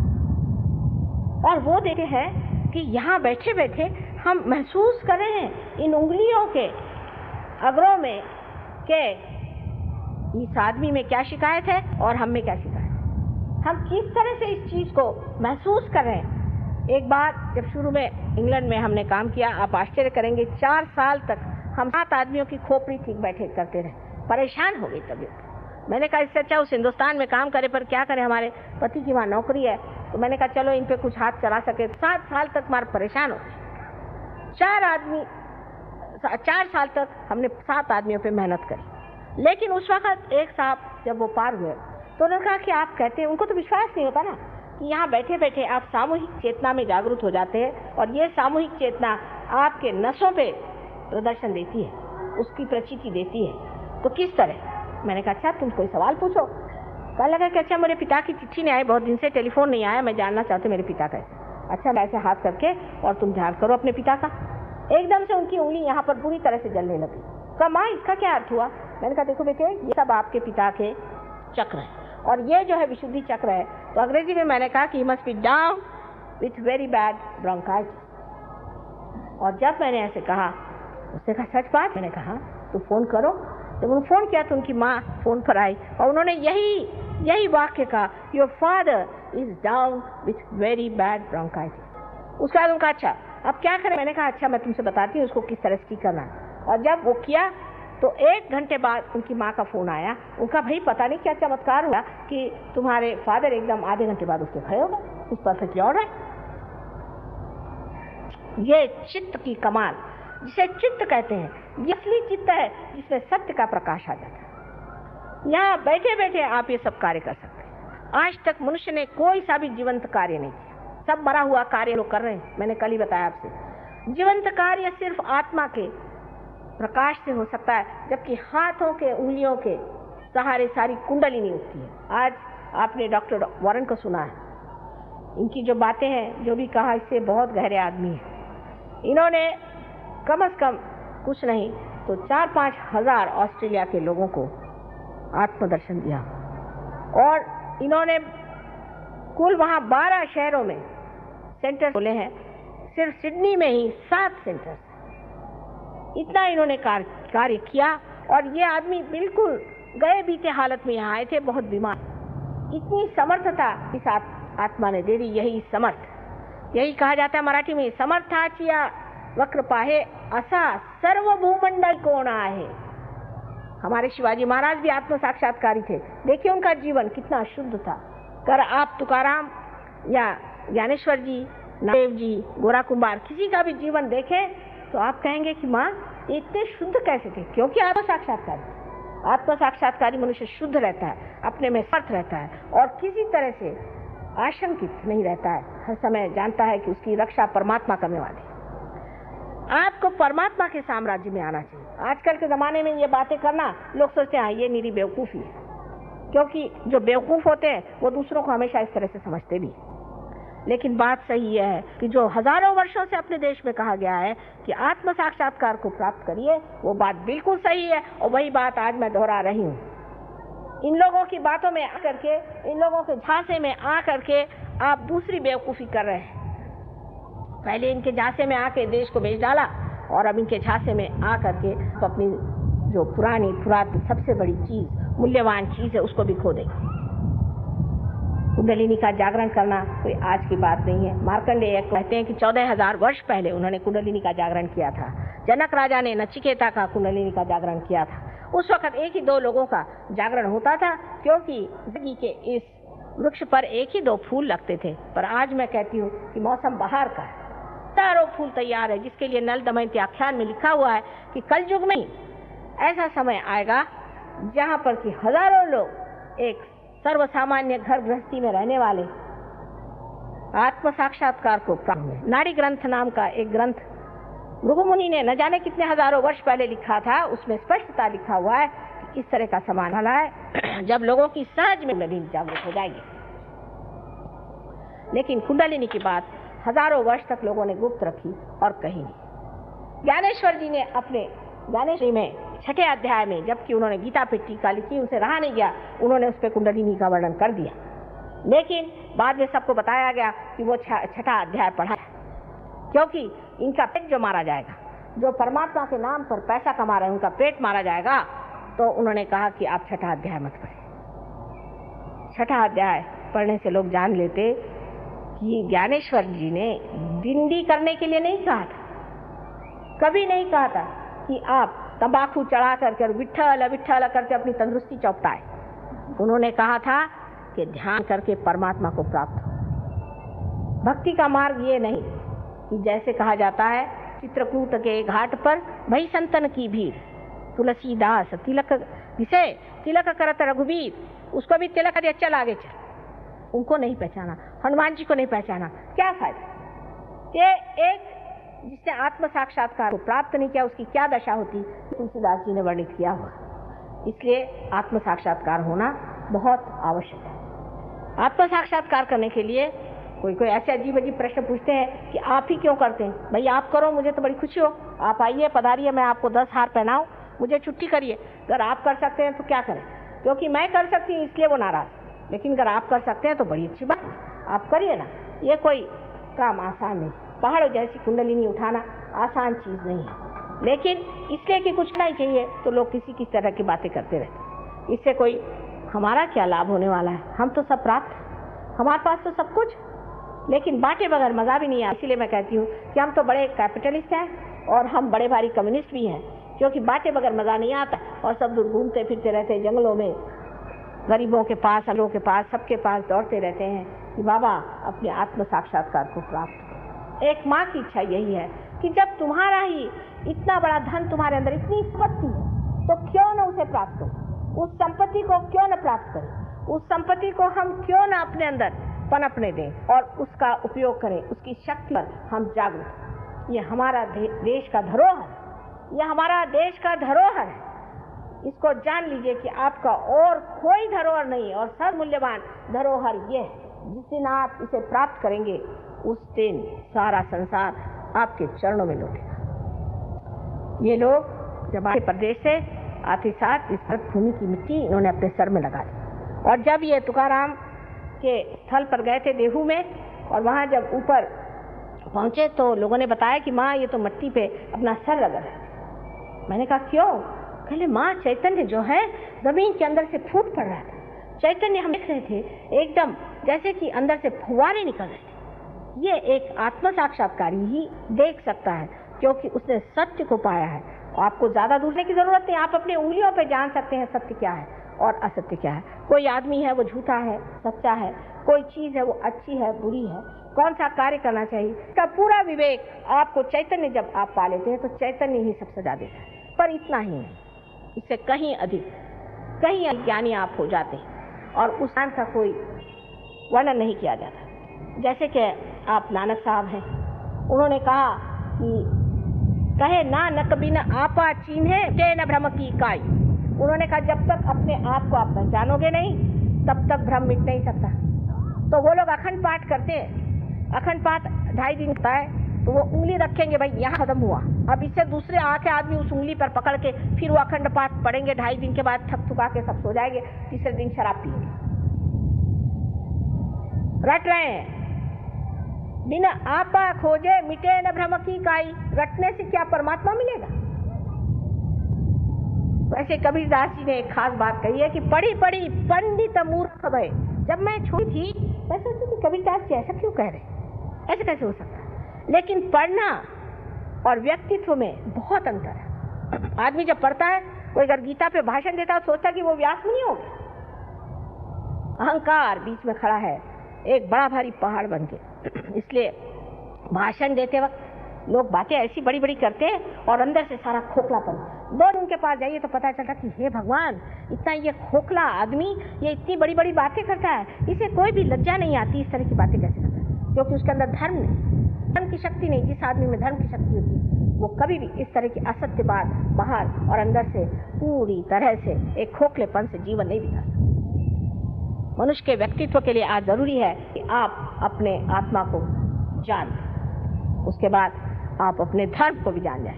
और वो देखते हैं कि यहाँ बैठे बैठे हम महसूस कर रहे हैं इन उंगलियों के अग्रों में के इस आदमी में क्या शिकायत है और हम में क्या शिकायत है। हम किस तरह से इस चीज को महसूस कर रहे हैं। एक बार जब शुरू में इंग्लैंड में हमने काम किया, आप आश्चर्य करेंगे 4 साल तक हम 7 आदमियों की खोपड़ी ठीक बैठे करते रहे, परेशान हो गई तबीयत। मैंने कहा इससे अच्छा उस हिंदुस्तान में काम करे, पर क्या करें, हमारे पति की वहाँ नौकरी है, तो मैंने कहा चलो इन पे कुछ हाथ चला सके। 7 साल तक हमारे परेशान हो गए। 4 साल तक हमने 7 आदमियों पे मेहनत करी। लेकिन उस वक्त एक साहब जब वो पार हुए तो उन्होंने कहा कि आप कहते हैं, उनको तो विश्वास नहीं होता ना कि यहाँ बैठे बैठे आप सामूहिक चेतना में जागरूक हो जाते हैं और ये सामूहिक चेतना आपके नसों पे प्रदर्शन देती है, उसकी प्रचिति देती है। तो किस तरह मैंने कहा अच्छा तुम कोई सवाल पूछो। कहने लगा कि अच्छा मेरे पिता की चिट्ठी नहीं आई, बहुत दिन से टेलीफोन नहीं आया, मैं जानना चाहती हूँ मेरे पिता कैसे। अच्छा मैं ऐसे हाथ करके और तुम ध्यान करो अपने पिता का। एकदम से उनकी उंगली यहाँ पर बुरी तरह से जलने लगी। कहा माँ इसका क्या अर्थ हुआ? मैंने कहा देखो बेटे ये सब आपके पिता के चक्र है और ये जो है विशुद्धि चक्र है। तो अंग्रेजी में मैंने कहा कि must be down with very bad bronchitis. और जब मैंने ऐसे कहा उसने कहा सच बात? मैंने कहा तो फोन करो। जब उन्होंने फोन किया तो उनकी माँ फोन पर आई और उन्होंने यही वाक्य कहा, your father is down with very bad bronchitis. उसके बाद उनका अच्छा अब क्या करें? मैंने कहा अच्छा मैं तुमसे बताती हूँ उसको किस तरह से ठीक करना है। और जब वो किया तो 1 घंटे बाद उनकी माँ का फोन आया। उनका भाई पता नहीं क्या चमत्कार हुआ कि तुम्हारे फादर एकदम आधे घंटे बाद उसके खड़े हो गए, इस परफेक्टली ऑल राइट। ये चित्त की कमाल, जिसे चित्त कहते हैं, ये असली चित्त है जिसमें सत्य का प्रकाश आ जाता है। यहाँ बैठे बैठे आप ये सब कार्य कर सकते हैं। आज तक मनुष्य ने कोई सा भी जीवंत कार्य नहीं किया, सब मरा हुआ कार्य लोग कर रहे हैं। मैंने कल ही बताया आपसे, जीवंत कार्य सिर्फ आत्मा के प्रकाश से हो सकता है, जबकि हाथों के उंगलियों के सहारे सारी कुंडली नहीं उठती है। आज आपने डॉक्टर वॉरेन को सुना है, इनकी जो बातें हैं, जो भी कहा, इससे बहुत गहरे आदमी है। इन्होंने कम से कम कुछ नहीं तो 4-5 हजार ऑस्ट्रेलिया के लोगों को आत्मदर्शन दिया और इन्होंने कुल वहाँ 12 शहरों में सेंटर खोले हैं। सिर्फ सिडनी में ही 7 सेंटर। इतना इन्होंने कार्य किया और ये आदमी बिल्कुल गए बीते हालत में यहाँ आए थे, बहुत बीमार। इतनी समर्थता इस आत्मा ने दे दी। यही समर्थ, यही कहा जाता है मराठी में, समर्थाचिया वक्र पाहे असा सर्व भूमंडल कोण आहे। हमारे शिवाजी महाराज भी आत्म साक्षात्कारी थे। देखिए उनका जीवन कितना शुद्ध था। कर आप तुकाराम या ज्ञानेश्वर जी, नामदेव जी, गोरा कुंभार, किसी का भी जीवन देखें तो आप कहेंगे कि माँ इतने शुद्ध कैसे थे? क्योंकि आत्म साक्षात्कारी मनुष्य शुद्ध रहता है, अपने में समर्थ रहता है और किसी तरह से आशंकित नहीं रहता है। हर समय जानता है कि उसकी रक्षा परमात्मा करने वाले। आपको परमात्मा के साम्राज्य में आना चाहिए। आजकल के जमाने में ये बातें करना, लोग सोचते हैं ये निरी बेवकूफ़ी है, क्योंकि जो बेवकूफ़ होते हैं वो दूसरों को हमेशा इस तरह से समझते भी। लेकिन बात सही यह है कि जो हजारों वर्षों से अपने देश में कहा गया है कि आत्म साक्षात्कार को प्राप्त करिए, वो बात बिल्कुल सही है और वही बात आज मैं दोहरा रही हूँ। इन लोगों की बातों में आकर के, इन लोगों के झांसे में आकर के आप दूसरी बेवकूफ़ी कर रहे हैं। पहले इनके झांसे में आके देश को बेच डाला और अब इनके झांसे में आकर के अपनी जो पुरातन सबसे बड़ी चीज़, मूल्यवान चीज़ है, उसको भी खो देंगे। कुंडलिनी का जागरण करना कोई आज की बात नहीं है। मार्कंडेय कहते हैं कि 14,000 वर्ष पहले उन्होंने कुंडलिनी का जागरण किया था। जनक राजा ने नचिकेता का कुंडलिनी का जागरण किया था। उस वक्त 1 ही 2 लोगों का जागरण होता था, क्योंकि जिंदगी के इस वृक्ष पर 1 ही 2 फूल लगते थे। पर आज मैं कहती हूँ कि मौसम बहार का है, सारों फूल तैयार है, जिसके लिए नल दमयंती आख्यान में लिखा हुआ है कि कलयुग में ऐसा समय आएगा जहाँ पर कि हजारों लोग एक सर्वसामान्य घर गृहस्थी में रहने वाले आत्म साक्षात्कार को प्राप्त। नाड़ी ग्रंथ नाम का एक ग्रंथ भृगुमुनि ने न जाने कितने हजारों वर्ष पहले लिखा था। उसमें स्पष्टता लिखा हुआ है कि इस तरह का समय वाला है जब लोगों की सहज में कुंडलिनी जागृत हो जाएगी। लेकिन कुंडलिनी की बात हजारों वर्ष तक लोगों ने गुप्त रखी और कही नहीं। ज्ञानेश्वर जी ने अपने ज्ञानेश्वरी में 6ठे अध्याय में, जबकि उन्होंने गीता पे टीका लिखी, उनसे रहा नहीं गया, उन्होंने उस पर कुंडलिनी का वर्णन कर दिया। लेकिन बाद में सबको बताया गया कि वो 6ठा अध्याय पढ़ा, क्योंकि इनका पेट जो मारा जाएगा, जो परमात्मा के नाम पर पैसा कमा रहे हैं, उनका पेट मारा जाएगा। तो उन्होंने कहा कि आप 6ठा अध्याय मत पढ़ें। 6ठा अध्याय पढ़ने से लोग जान लेते कि ज्ञानेश्वर जी ने दिंडी करने के लिए नहीं कहा था, कभी नहीं कहा था कि आप तंबाकू चढ़ा करके विट्ठल विट्ठल करके अपनी तंदुरुस्ती चौपटाए। उन्होंने कहा था कि ध्यान करके परमात्मा को प्राप्त हो। भक्ति का मार्ग ये नहीं कि जैसे कहा जाता है चित्रकूट के घाट पर भई संतन की भीड़, तुलसीदास तिलक जिसे तिलक करत रघुवीर, उसको भी तिलक दिया, चल आगे चल। उनको नहीं पहचाना, हनुमान जी को नहीं पहचाना, क्या फायदा? ये एक जिसने आत्म साक्षात्कार को प्राप्त नहीं किया, उसकी क्या दशा होती, तुलसीदास जी ने वर्णित किया हुआ। इसलिए आत्म साक्षात्कार होना बहुत आवश्यक है। आत्म साक्षात्कार करने के लिए कोई कोई ऐसे अजीब अजीब प्रश्न पूछते हैं कि आप ही क्यों करते हैं? भाई आप करो, मुझे तो बड़ी खुशी हो, आप आइए पधारिए, मैं आपको 10 हार पहनाऊं, मुझे छुट्टी करिए। अगर आप कर सकते हैं तो क्या करें, क्योंकि मैं कर सकती हूँ इसलिए वो नाराज, लेकिन अगर आप कर सकते हैं तो बड़ी अच्छी बात है, आप करिए ना। ये कोई काम आसान नहीं, पहाड़ों जैसी कुंडलिनी उठाना आसान चीज़ नहीं है, लेकिन इसलिए कि कुछ नहीं चाहिए तो लोग किसी तरह की बातें करते रहते। इससे कोई हमारा क्या लाभ होने वाला है? हम तो सब प्राप्त, हमारे पास तो सब कुछ, लेकिन बांटे बगैर मज़ा भी नहीं आता। इसीलिए मैं कहती हूँ कि हम तो बड़े कैपिटलिस्ट हैं और हम बड़े भारी कम्युनिस्ट भी हैं, क्योंकि बांटे बगैर मज़ा नहीं आता और सब दूर घूमते फिरते रहते हैं जंगलों में, गरीबों के पास, अमीरों के पास, सबके पास दौड़ते रहते हैं कि बाबा अपने आत्म साक्षात्कार को प्राप्त करो। एक माँ की इच्छा यही है कि जब तुम्हारा ही इतना बड़ा धन तुम्हारे अंदर, इतनी संपत्ति है, तो क्यों न उसे प्राप्त करो, उस संपत्ति को क्यों न प्राप्त करें, उस संपत्ति को हम क्यों न अपने अंदर पनपने दें और उसका उपयोग करें, उसकी शक्ति पर हम जागरूक। ये हमारा देश का धरोहर, ये हमारा देश का धरोहर है। इसको जान लीजिए कि आपका और कोई धरोहर नहीं, और सब मूल्यवान धरोहर ये है। जिस दिन आप इसे प्राप्त करेंगे उस दिन सारा संसार आपके चरणों में लौटेगा। ये लोग जब आए प्रदेश से आते साथ इस भूमि की मिट्टी इन्होंने अपने सर में लगा दी, और जब ये तुकाराम के स्थल पर गए थे देहू में, और वहाँ जब ऊपर पहुँचे तो लोगों ने बताया कि माँ ये तो मिट्टी पे अपना सर लगा है। मैंने कहा क्यों? कहले माँ चैतन्य जो है जमीन के अंदर से फूट पड़ रहा था, चैतन्य हम देख रहे थे एकदम जैसे कि अंदर से फुवारे निकल रहे थे। ये एक आत्म साक्षात्कारी ही देख सकता है, क्योंकि उसने सत्य को पाया है। आपको ज़्यादा दूर की ज़रूरत नहीं, आप अपने उंगलियों पे जान सकते हैं सत्य क्या है और असत्य क्या है। कोई आदमी है वो झूठा है, सच्चा है, कोई चीज़ है वो अच्छी है, बुरी है, कौन सा कार्य करना चाहिए, इसका पूरा विवेक आपको चैतन्य जब आप पा लेते हैं तो चैतन्य ही सब सजा देता है। पर इतना ही नहीं, इससे कहीं अधिक, कहीं अज्ञानी आप हो जाते हैं और उस ज्ञान का कोई वर्णन नहीं किया जाता। जैसे कि आप नानक साहब हैं, उन्होंने कहा कि कहे नानक बिन आपा चीन्हे ते न भ्रम की काई। उन्होंने कहा जब तक अपने आप को आप पहचानोगे नहीं तब तक भ्रम मिट नहीं सकता। तो वो लोग अखंड पाठ करते हैं, अखंड पाठ 2.5 दिन होता है, तो वो उंगली रखेंगे, भाई यहाँ खत्म हुआ, अब इससे दूसरे आके आदमी उस उंगली पर पकड़ के फिर वो अखंड पाठ पढ़ेंगे। 2.5 दिन के बाद थक थुका के सब सो जाएंगे, तीसरे दिन शराब पिएंगे। रट रहे हैं, बिना आपा खोजे मिटे न भ्रम की काई। रटने से क्या परमात्मा मिलेगा? वैसे कबीरदास जी ने एक खास बात कही है कि पढ़ी पढ़ी पंडित मूर्ख भय। जब मैं छोटी थी मैं सोचती थी कबीरदास जी ऐसा क्यों कह रहे, ऐसे कैसे हो सकता है? लेकिन पढ़ना और व्यक्तित्व में बहुत अंतर है। आदमी जब पढ़ता है, कोई अगर गीता पे भाषण देता है सोचता है कि वो व्यास मुनि हो गया। अहंकार बीच में खड़ा है एक बड़ा भारी पहाड़ बन के, इसलिए भाषण देते वक्त लोग बातें ऐसी बड़ी बड़ी करते हैं और अंदर से सारा खोखलापन। 2 दिन उनके पास जाइए तो पता चलता कि हे भगवान, इतना ये खोखला आदमी ये इतनी बड़ी बड़ी बातें करता है, इसे कोई भी लज्जा नहीं आती, इस तरह की बातें कैसे करता है? क्योंकि उसके अंदर धर्म नहीं, धर्म की शक्ति नहीं। जिस आदमी में धर्म की शक्ति होती वो कभी भी इस तरह की असत्य बात बाहर और अंदर से पूरी तरह से एक खोखलेपन से जीवन नहीं बिता सकता। मनुष्य के व्यक्तित्व के लिए आज जरूरी है कि आप अपने आत्मा को जान लें, उसके बाद आप अपने धर्म को भी जान जाएं,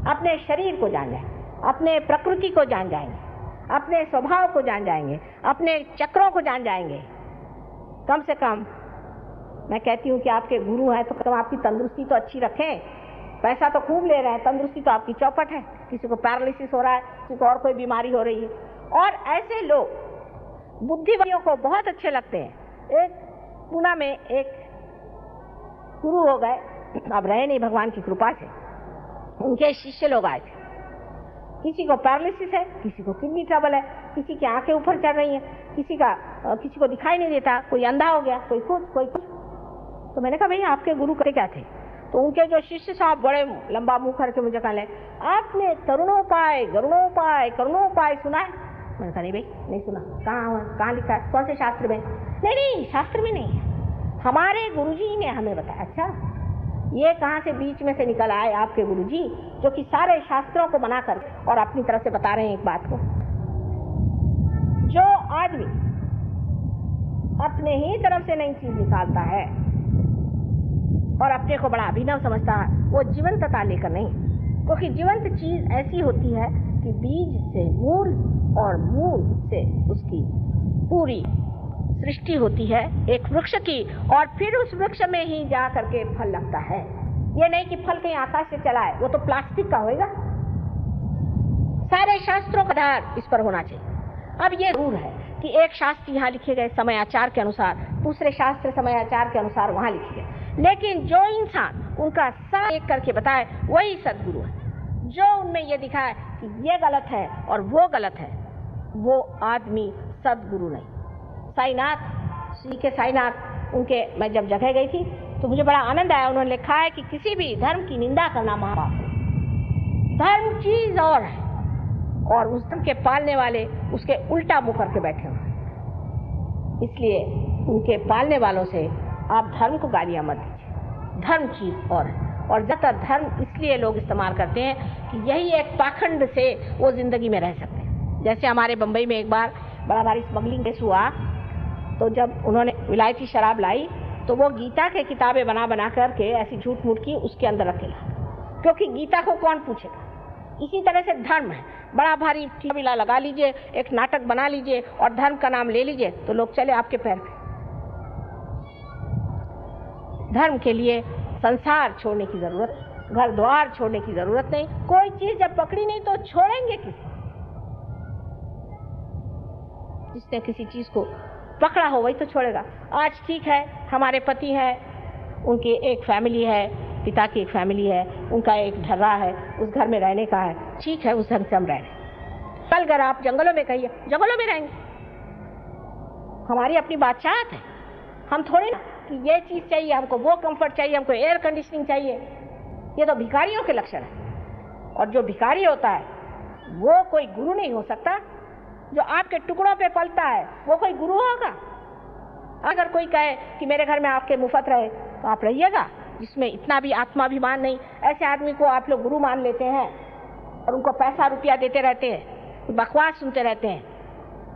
अपने शरीर को जान जाएं, अपने प्रकृति को जान जाएंगे, अपने स्वभाव को जान जाएंगे, अपने चक्रों को जान जाएंगे। कम से कम मैं कहती हूँ कि आपके गुरु हैं तो आपकी तंदुरुस्ती तो अच्छी रखें। पैसा तो खूब ले रहे हैं, तंदुरुस्ती तो आपकी चौपट है। किसी को पैरालिसिस हो रहा है, किसी को और कोई बीमारी हो रही है, और ऐसे लोग बुद्धिवादियों को बहुत अच्छे लगते हैं। एक पूना में एक गुरु हो गए, अब रहे नहीं भगवान की कृपा से, उनके शिष्य लोग आए थे। किसी को पैरालिसिस है, किसी को किडनी ट्रबल है, किसी की आंखें ऊपर चढ़ रही हैं, किसी को दिखाई नहीं देता, कोई अंधा हो गया, कोई कुछ कोई कुछ। तो मैंने कहा भाई आपके गुरु करते क्या थे? तो उनके जो शिष्य साहब बड़े लंबा मुंह करके मुझे कहने लगे, आपने तरुणोपाय गरुणोपाय करुणोपाय सुना है? मैंने कहा नहीं भाई नहीं सुना। कहाँ लिखा है? कौन से शास्त्र में? नहीं शास्त्र में नहीं है, हमारे गुरुजी ने हमें बताया। अच्छा, ये कहाँ से बीच में से निकल आए आपके गुरुजी जो कि सारे शास्त्रों को बना कर और अपनी तरफ से बता रहे हैं एक बात को? जो आदमी अपने ही तरफ से नई चीज निकालता है और अपने को बड़ा अभिनव समझता है, वो जीवंतता लेकर नहीं, क्योंकि जीवंत चीज ऐसी होती है कि बीज से मूल और मूल से उसकी पूरी सृष्टि होती है एक वृक्ष की, और फिर उस वृक्ष में ही जा करके फल लगता है। ये नहीं कि फल कहीं आकाश से चला है, वो तो प्लास्टिक का होएगा। सारे शास्त्रों का आधार इस पर होना चाहिए। अब ये जरूर है कि एक शास्त्र यहाँ लिखे गए समयाचार के अनुसार, दूसरे शास्त्र समयाचार के अनुसार वहां लिखे गए, लेकिन जो इंसान उनका साथ एक करके बताए वही सदगुरु है। जो उनमें ये दिखाए कि ये गलत है और वो गलत है, वो आदमी सदगुरु नहीं। साईनाथ, श्री के साईनाथ, उनके मैं जब जगह गई थी तो मुझे बड़ा आनंद आया। उन्होंने लिखा है कि किसी भी धर्म की निंदा करना महापाप है। धर्म चीज और है और उस धर्म के पालने वाले उसके उल्टा मुंह करके बैठे हुए। इसलिए उनके पालने वालों से आप धर्म को गालियां मत दीजिए। धर्म चीज और है, और ज्यादातर धर्म इसलिए लोग इस्तेमाल करते हैं कि यही एक पाखंड से वो जिंदगी में रह सकते हैं। जैसे हमारे बंबई में एक बार बड़ा भारी स्मगलिंग केस हुआ, तो जब उन्होंने विलायती शराब लाई तो वो गीता के किताबें बना बना करके ऐसी झूठ मूठ की उसके अंदर रखेला, क्योंकि गीता को कौन पूछेगा। इसी तरह से धर्म है, बड़ा भारी टीला लगा लीजिए, एक नाटक बना लीजिए और धर्म का नाम ले लीजिए तो लोग चले आपके पैर पे। धर्म के लिए संसार छोड़ने की जरूरत, घर द्वार छोड़ने की जरूरत नहीं। कोई चीज जब पकड़ी नहीं तो छोड़ेंगे किसी? जिसने किसी चीज को पकड़ा हो वही तो छोड़ेगा। आज ठीक है, हमारे पति हैं, उनकी एक फैमिली है, पिता की एक फैमिली है, उनका एक ढर्रा है, उस घर में रहने का है, ठीक है, उस ढंग से हम रह रहे हैं। कल अगर आप जंगलों में कहिए, जंगलों में रहेंगे। हमारी अपनी बादशाहत है, हम थोड़ी ना कि ये चीज चाहिए हमको, वो कंफर्ट चाहिए हमको, एयर कंडीशनिंग चाहिए। ये तो भिखारियों के लक्षण है। और जो भिखारी होता है वो कोई गुरु नहीं हो सकता। जो आपके टुकड़ों पे पलता है वो कोई गुरु होगा? अगर कोई कहे कि मेरे घर में आपके मुफ्त रहे तो आप रहिएगा, जिसमें इतना भी आत्माभिमान नहीं। ऐसे आदमी को आप लोग गुरु मान लेते हैं और उनको पैसा रुपया देते रहते हैं, बकवास सुनते रहते हैं,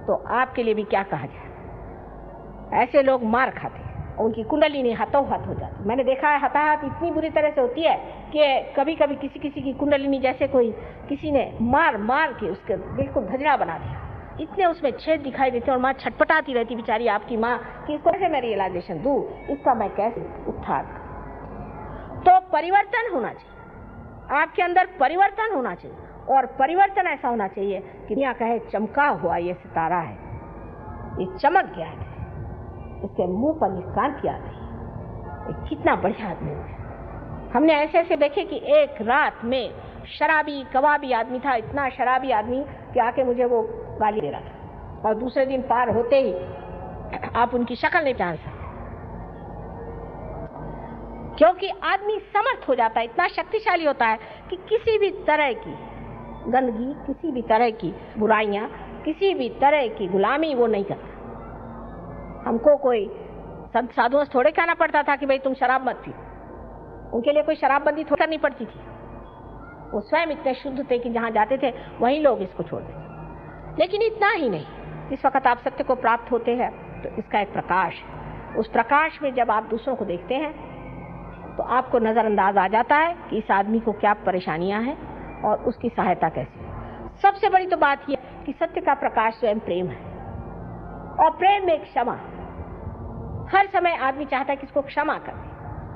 तो आपके लिए भी क्या कहा जाए। ऐसे लोग मार खाते हैं, उनकी कुंडलिनी हाथों हाथ हो जाती। मैंने देखा है हताहत इतनी बुरी तरह से होती है कि कभी कभी किसी किसी की कुंडलिनी जैसे कोई किसी ने मार मार के उसके बिल्कुल धजड़ा बना दिया, इतने उसमें छेद दिखाई देते हैं और माँ छटपटाती रहती बेचारी आपकी माँ कि इसको कैसे मैं रियलाइजेशन दूं, इसका मैं कैसे उद्धार। तो परिवर्तन होना चाहिए, आपके अंदर परिवर्तन होना चाहिए, और परिवर्तन ऐसा होना चाहिए कि दुनिया कहे चमका हुआ ये सितारा है, ये चमक गया है, इसके मुंह पर ये कांति आ गई, ये कितना बढ़िया आदमी है। हमने ऐसे ऐसे देखे कि एक रात में शराबी कबाबी आदमी था, इतना शराबी आदमी कि आके मुझे वो गाली दे रहा था, और दूसरे दिन पार होते ही आप उनकी शक्ल नहीं पहचान सकते, क्योंकि आदमी समर्थ हो जाता है, इतना शक्तिशाली होता है कि किसी भी तरह की गंदगी, किसी भी तरह की बुराइयां, किसी भी तरह की गुलामी वो नहीं करता। हमको कोई संत साधुओं से थोड़े कहना पड़ता था कि भाई तुम शराब मत पियो, उनके लिए कोई शराबबंदी थोड़ी करनी पड़ती थी। वो स्वयं इतने शुद्ध थे कि जहां जाते थे वहीं लोग इसको छोड़ देते। लेकिन इतना ही नहीं, जिस वक्त आप सत्य को प्राप्त होते हैं तो इसका एक प्रकाश है, उस प्रकाश में जब आप दूसरों को देखते हैं तो आपको नजरअंदाज आ जाता है कि इस आदमी को क्या परेशानियां हैं और उसकी सहायता कैसी है। सबसे बड़ी तो बात यह कि सत्य का प्रकाश स्वयं प्रेम है, और प्रेम में क्षमा। हर समय आदमी चाहता है कि इसको क्षमा कर दे,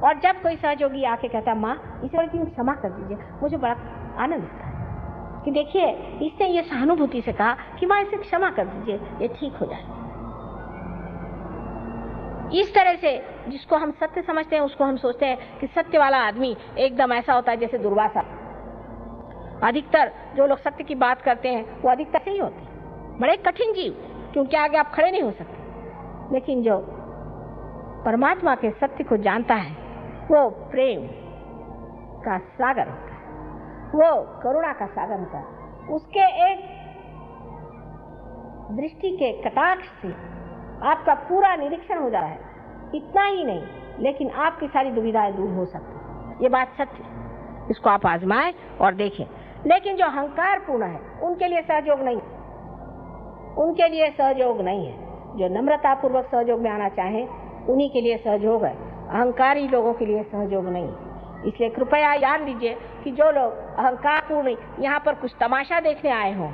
और जब कोई सहयोगी आके कहता है माँ इसे बड़ी क्षमा कर दीजिए, मुझे बड़ा आनंद होता है कि देखिए इसने ये सहानुभूति से कहा कि माँ इसे क्षमा कर दीजिए, ये ठीक हो जाए। इस तरह से जिसको हम सत्य समझते हैं उसको हम सोचते हैं कि सत्य वाला आदमी एकदम ऐसा होता है जैसे दुर्वासा। अधिकतर जो लोग सत्य की बात करते हैं वो अधिकतर से ही होते हैं, बड़े कठिन जीव, क्योंकि आगे आप खड़े नहीं हो सकते। लेकिन जो परमात्मा के सत्य को जानता है वो प्रेम का सागर होता है, वो करुणा का सागर होता है। उसके एक दृष्टि के कटाक्ष से आपका पूरा निरीक्षण हो जाता है। इतना ही नहीं, लेकिन आपकी सारी दुविधाएं दूर हो सकती है। ये बात सत्य है, इसको आप आजमाएं और देखें। लेकिन जो अहंकार पूर्ण है उनके लिए सहयोग नहीं। उनके लिए सहयोग नहीं है। जो नम्रतापूर्वक सहयोग में आना चाहें उन्हीं के लिए सहयोग है, अहंकारी लोगों के लिए सहयोग नहीं है। इसलिए कृपया जान लीजिए कि जो लोग अहंकारपूर्ण यहाँ पर कुछ तमाशा देखने आए हों,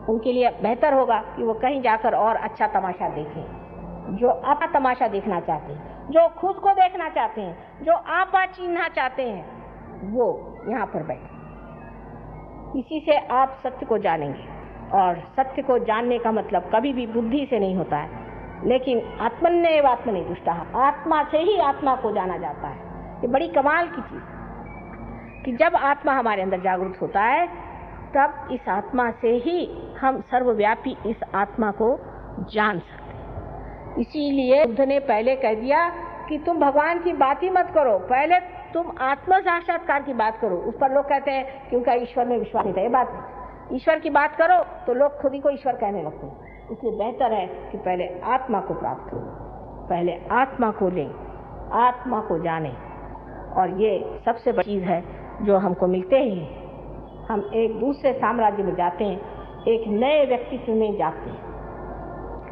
उनके लिए बेहतर होगा कि वो कहीं जाकर और अच्छा तमाशा देखें। जो अपना तमाशा देखना चाहते हैं, जो खुद को देखना चाहते हैं, जो आपा चिन्हना चाहते हैं, वो यहाँ पर बैठे। इसी से आप सत्य को जानेंगे, और सत्य को जानने का मतलब कभी भी बुद्धि से नहीं होता है, लेकिन आत्मन्येव आत्मनि तुष्टः, आत्मा से ही आत्मा को जाना जाता है। ये बड़ी कमाल की चीज कि जब आत्मा हमारे अंदर जागृत होता है, तब इस आत्मा से ही हम सर्वव्यापी इस आत्मा को जान सकते हैं। इसीलिए बुद्ध ने पहले कह दिया कि तुम भगवान की बात ही मत करो, पहले तुम आत्म साक्षात्कार की बात करो। उस पर लोग कहते हैं कि उनका ईश्वर में विश्वास नहीं था। ये बात नहीं, ईश्वर की बात करो तो लोग खुद ही को ईश्वर कहने लगते हैं। इसलिए बेहतर है कि पहले आत्मा को प्राप्त करो, पहले आत्मा को लें, आत्मा को जानें। और ये सबसे बड़ी चीज़ है जो हमको मिलते ही हम एक दूसरे साम्राज्य में जाते हैं, एक नए व्यक्तित्व में जाते हैं।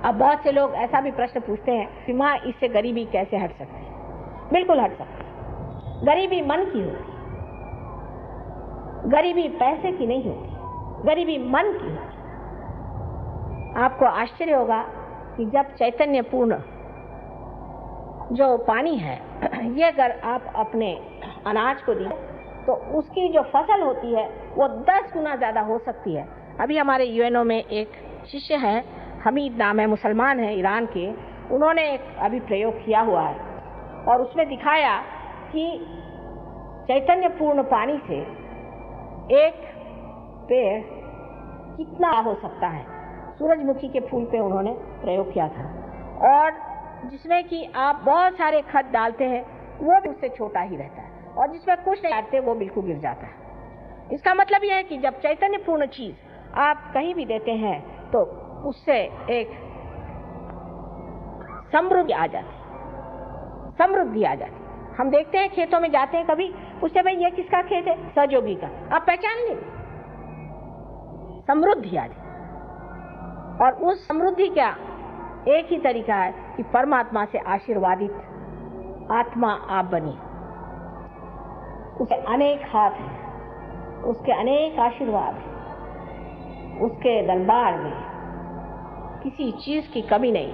अब बहुत से लोग ऐसा भी प्रश्न पूछते हैं कि माँ, इससे गरीबी कैसे हट सकती है? बिल्कुल हट सकती है। गरीबी मन की होती है, गरीबी पैसे की नहीं होती, गरीबी मन की होती है। आपको आश्चर्य होगा कि जब चैतन्य पूर्ण जो पानी है, ये अगर आप अपने अनाज को दिए तो उसकी जो फसल होती है वो 10 गुना ज़्यादा हो सकती है। अभी हमारे यूएनओ में एक शिष्य है, हमीद नाम है, मुसलमान है, ईरान के। उन्होंने एक अभी प्रयोग किया हुआ है और उसमें दिखाया कि चैतन्य पूर्ण पानी से एक पेड़ कितना हो सकता है। सूरजमुखी के फूल पे उन्होंने प्रयोग किया था, और जिसमें कि आप बहुत सारे खत डालते हैं वो भी उससे छोटा ही रहता है, और जिसमें कुछ नहीं डालते वो बिल्कुल गिर जाता है। इसका मतलब यह है कि जब चैतन्य पूर्ण चीज आप कहीं भी देते हैं तो उससे एक समृद्धि आ जाती, समृद्धि आ जाती। हम देखते हैं खेतों में जाते हैं, कभी पूछते भाई ये किसका खेत है? सहयोगी का। आप पहचान लें, समृद्धि आ जाती। और उस समृद्धि का एक ही तरीका है कि परमात्मा से आशीर्वादित आत्मा आप बनिए। उसके अनेक हाथ हैं, उसके अनेक आशीर्वाद हैं, उसके दरबार में किसी चीज की कमी नहीं,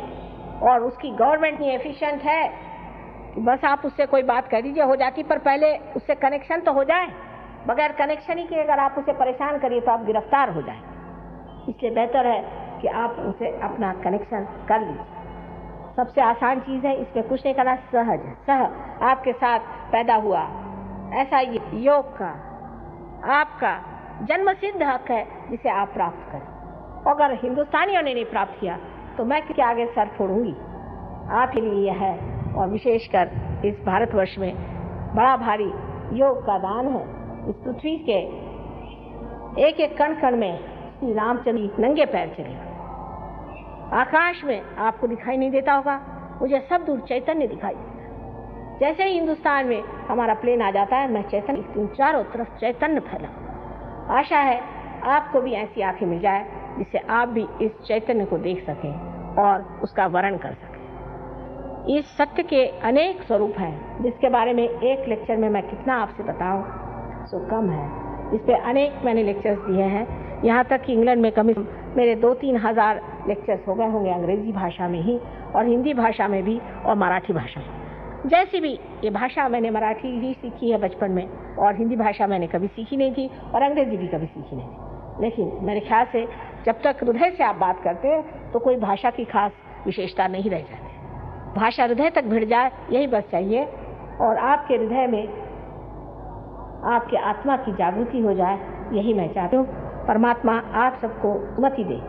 और उसकी गवर्नमेंट नहीं एफिशिएंट है कि बस आप उससे कोई बात कर दीजिए हो जाती, पर पहले उससे कनेक्शन तो हो जाए। बगैर कनेक्शन ही के अगर आप उसे परेशान करिए तो आप गिरफ्तार हो जाए। इसलिए बेहतर है कि आप उनसे अपना कनेक्शन कर लीजिए। सबसे आसान चीज़ है, इसमें कुछ नहीं करना, सहज है। सह आपके साथ पैदा हुआ ऐसा योग का आपका जन्म सिद्ध हक है जिसे आप प्राप्त करें। अगर हिंदुस्तानियों ने नहीं प्राप्त किया तो मैं के आगे सर फोड़ूंगी। आप ही लिए है, और विशेषकर इस भारतवर्ष में बड़ा भारी योग का दान है। इस पृथ्वी के एक एक कण कण में श्री रामचंद्र नंगे पैर चले। आकाश में आपको दिखाई नहीं देता होगा, मुझे सब दूर चैतन्य दिखाई देता है। जैसे ही हिंदुस्तान में हमारा प्लेन आ जाता है, मैं चैतन्य, चारों तरफ चैतन्य फैला। आशा है आपको भी ऐसी आंखें मिल जाए जिससे आप भी इस चैतन्य को देख सकें और उसका वर्णन कर सकें। इस सत्य के अनेक स्वरूप हैं जिसके बारे में एक लेक्चर में मैं कितना आपसे बताऊं सो कम है। इस पे अनेक मैंने लेक्चर्स दिए हैं, यहाँ तक कि इंग्लैंड में कम मेरे 2-3 हज़ार लेक्चर्स हो गए होंगे अंग्रेजी भाषा में ही, और हिंदी भाषा में भी, और मराठी भाषा में। जैसी भी ये भाषा मैंने मराठी ही सीखी है बचपन में, और हिंदी भाषा मैंने कभी सीखी नहीं थी, और अंग्रेजी भी कभी सीखी नहीं थी। लेकिन मेरे ख्याल से जब तक हृदय से आप बात करते हैं तो कोई भाषा की खास विशेषता नहीं रह जाती। भाषा हृदय तक भिड़ जाए, यही बस चाहिए, और आपके हृदय में आपके आत्मा की जागृति हो जाए, यही मैं चाहती हूँ। परमात्मा आप सबको मति दे।